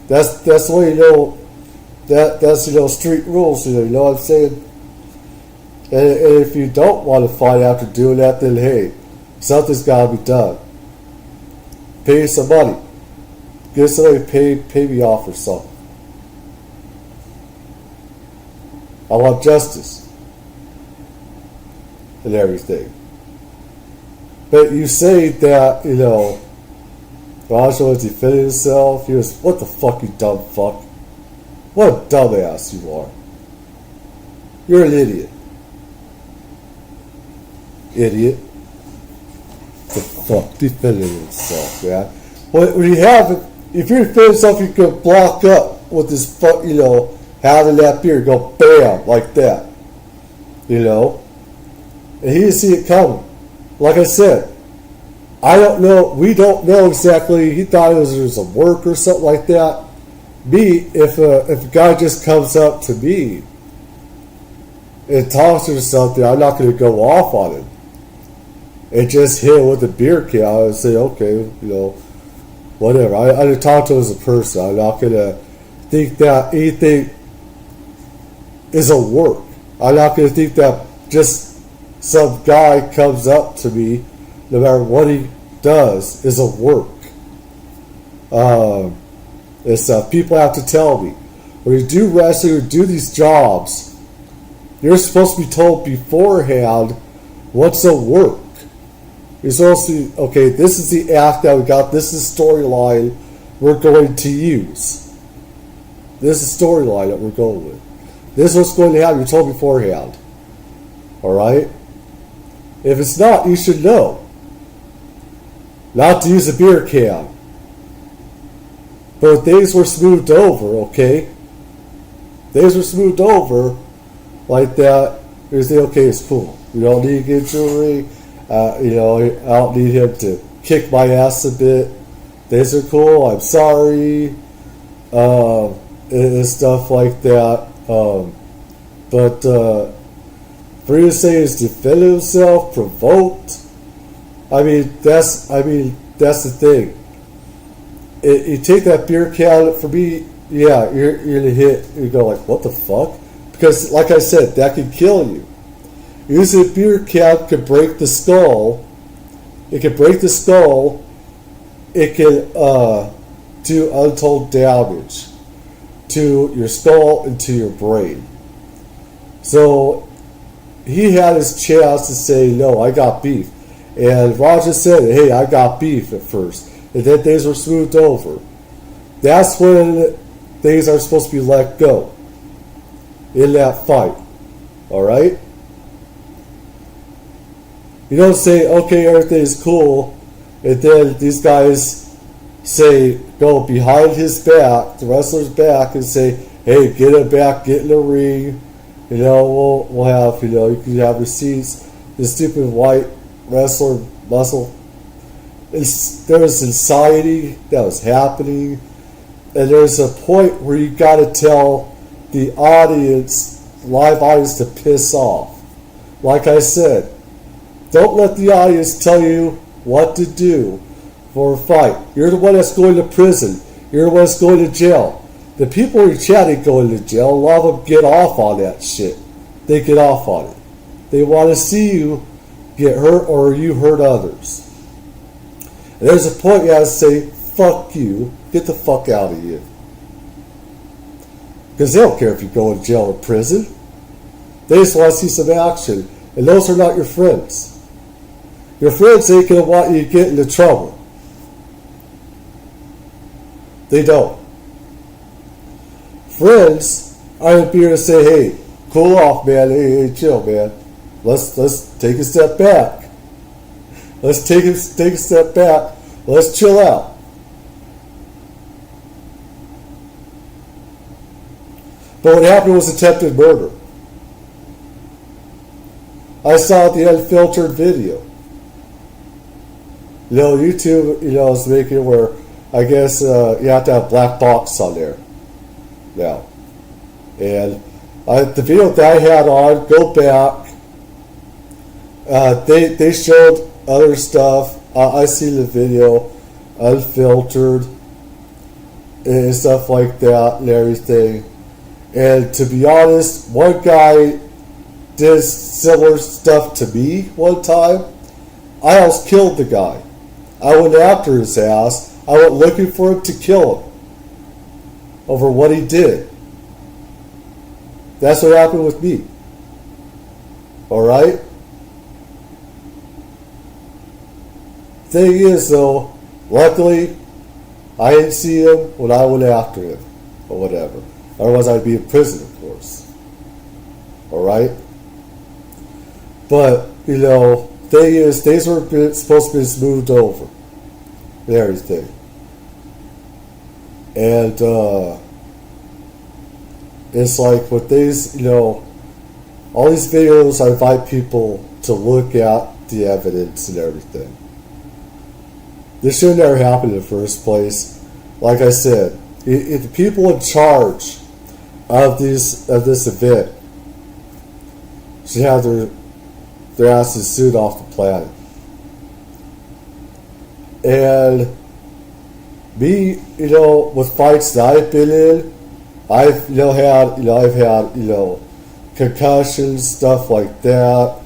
That's the way that's street rules, you know what I'm saying? And if you don't want to fight after doing that, then hey, something's got to be done. Pay some money. Get somebody to pay me off or something. I want justice and everything. But you say that, Raja was defending himself. He was, what the fuck, you dumb fuck? What a dumbass you are. You're an idiot. Idiot. The fuck, defending himself, man. When you have, if you're defending yourself, you can block up with this fuck, having that beer, go bam, like that. And he didn't see it coming. Like I said, I don't know, we don't know exactly, he thought it was a work or something like that. Me, if a guy just comes up to me and talks to something, I'm not going to go off on him. And just hit him with a beer can. I would say, okay, whatever. I talk to him as a person. I'm not going to think that anything is a work. I'm not going to think that just some guy comes up to me, no matter what he does, is a work. It's people have to tell me. When you do wrestling or do these jobs, you're supposed to be told beforehand what's a work. You're supposed to, okay, this is the act that we got, this is the storyline we're going to use. This is the storyline that we're going with. This is what's going to happen, you're told beforehand. Alright? If it's not, you should know. Not to use a beer can. But things were smoothed over, okay? Things were smoothed over like that. You say, okay, it's cool. We don't need to get into a ring. I don't need him to kick my ass a bit. Things are cool. I'm sorry. And stuff like that. But for you to say he's defended himself, provoked, that's the thing. You take that beer can, for me, yeah, you're gonna hit, you go like, what the fuck? Because, like I said, that could kill you. Using a beer can could break the skull. It can break the skull. It can do untold damage to your skull and to your brain. So he had his chance to say, no, I got beef. And Raja said, hey, I got beef at first. And then things were smoothed over. That's when things are supposed to be let go in that fight. Alright? You don't say, okay, everything's cool, and then these guys say, go behind his back, the wrestler's back, and say, hey, get him back, get in the ring, you know, we'll have, you know, you can have receipts. This stupid white wrestler muscle. There was anxiety that was happening, and there's a point where you got to tell the audience, live audience, to piss off. Like I said, don't let the audience tell you what to do for a fight. You're the one that's going to prison. You're the one that's going to jail. The people in chat ain't going to jail. A lot of them get off on that shit. They get off on it. They want to see you get hurt or you hurt others. And there's a point you have to say, fuck you. Get the fuck out of here. Because they don't care if you go to jail or prison. They just want to see some action. And those are not your friends. Your friends ain't going to want you to get into trouble. They don't. Friends are going to be here to say, hey, cool off, man. Hey, chill, man. Let's take a step back. Let's take a step back. Let's chill out. But what happened was attempted murder. I saw the unfiltered video. You know, YouTube, you know, is making it where I guess you have to have black box on there now. And the video that I had on, go back. They showed other stuff. I see the video unfiltered and stuff like that and everything. And to be honest, one guy did similar stuff to me one time. I almost killed the guy. I went after his ass. I went looking for him to kill him over what he did. That's what happened with me. Alright? Thing is, though, luckily, I didn't see him when I went after him, or whatever. Otherwise, I'd be in prison, of course. Alright? But, you know, thing is, things were supposed to be smoothed over. And everything. And, it's like with these, you know, all these videos, I invite people to look at the evidence and everything. This should never happen in the first place. Like I said, if the people in charge of this event should have their asses sued off the planet. And me, you know, with fights that I've been in, I've had concussions, stuff like that,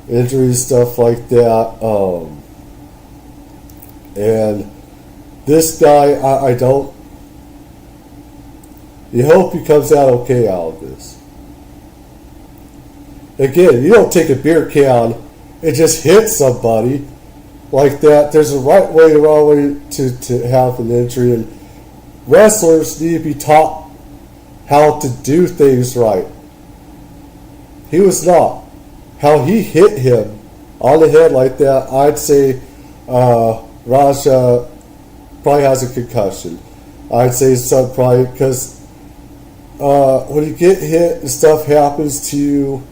injuries, stuff like that. And this guy, I don't. You hope he comes out okay out of this. Again, you don't take a beer can and just hit somebody like that. There's a right way and wrong way to have an injury, and wrestlers need to be taught how to do things right. He was not. How he hit him on the head like that, I'd say Raja probably has a concussion. I'd say son probably, because when you get hit and stuff happens to you,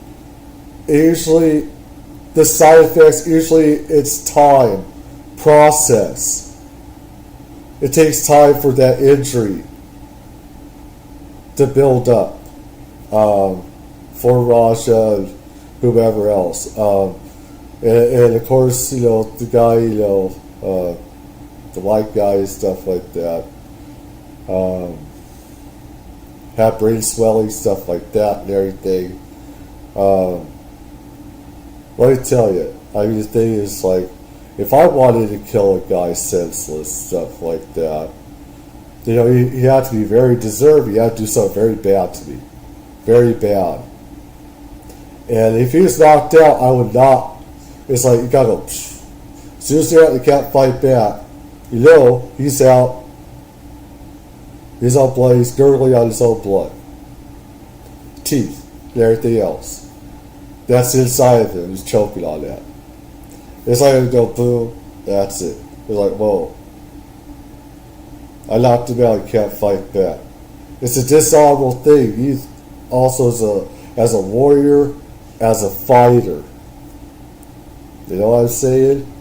usually the side effects, usually it's time, process. It takes time for that injury to build up for Raja and whomever else. And of course, you know, the guy, you know, the white guy and stuff like that, had brain swelling, stuff like that and everything. Let me tell you, I mean, the thing is, like, if I wanted to kill a guy senseless, stuff like that, you know, you have to be very deserving. You have to do something very bad to me. Very bad. And if he was knocked out, I would not. It's like, you gotta go, psh. As soon as they're out, they can't fight back. You know, he's out. He's on blood. He's gurgling on his own blood. Teeth and everything else. That's inside of him. He's choking on that. It's like I go boom. That's it. It's like, whoa. I knocked him out. He can't fight back. It's a dishonorable thing. He's also as a warrior, as a fighter. You know what I'm saying?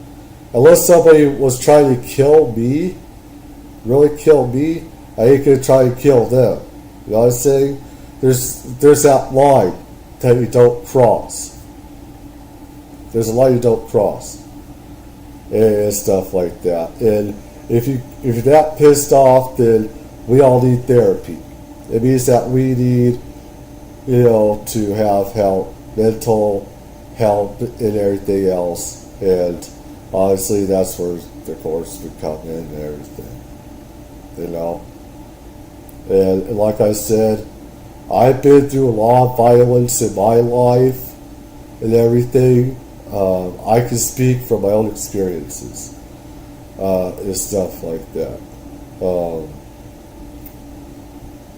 Unless somebody was trying to kill me, really kill me, I ain't gonna try to kill them. You know what I'm saying? There's that line that you don't cross. There's a line you don't cross. And stuff like that. And if you're that pissed off, then we all need therapy. It means that we need, to have help, mental help, and everything else. And honestly, that's where the course would come in and everything. And like I said, I've been through a lot of violence in my life and everything. I can speak from my own experiences and stuff like that.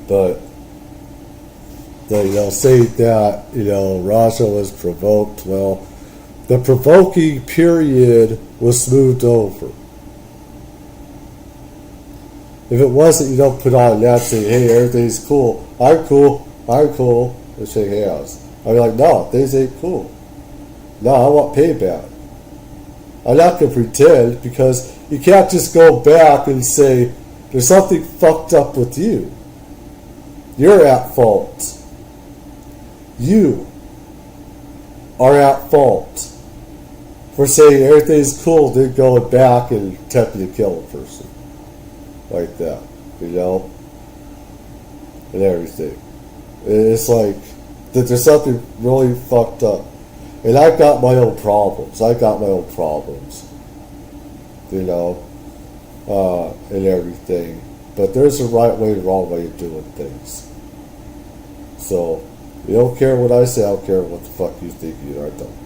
But say that, Raja was provoked. Well, the provoking period was smoothed over. If it wasn't, you don't put on that say, hey, everything's cool. I'm cool. And shake hands. I'd be like, no, things ain't cool. No, I want payback. I'm not going to pretend, because you can't just go back and say, there's something fucked up with you. You're at fault. You are at fault for saying everything's cool, then going back and attempting to kill a person. Like that, and everything. It's like that there's something really fucked up. And I've got my own problems. And everything. But there's a right way and wrong way of doing things. So, you don't care what I say, I don't care what the fuck you think you are done.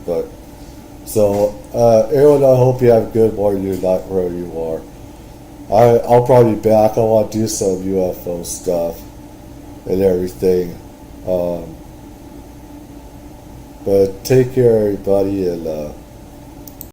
But, so, everyone, I hope you have a good morning, you night, wherever you are. I'll probably be back. I want to do some UFO stuff and everything. But take care, everybody, and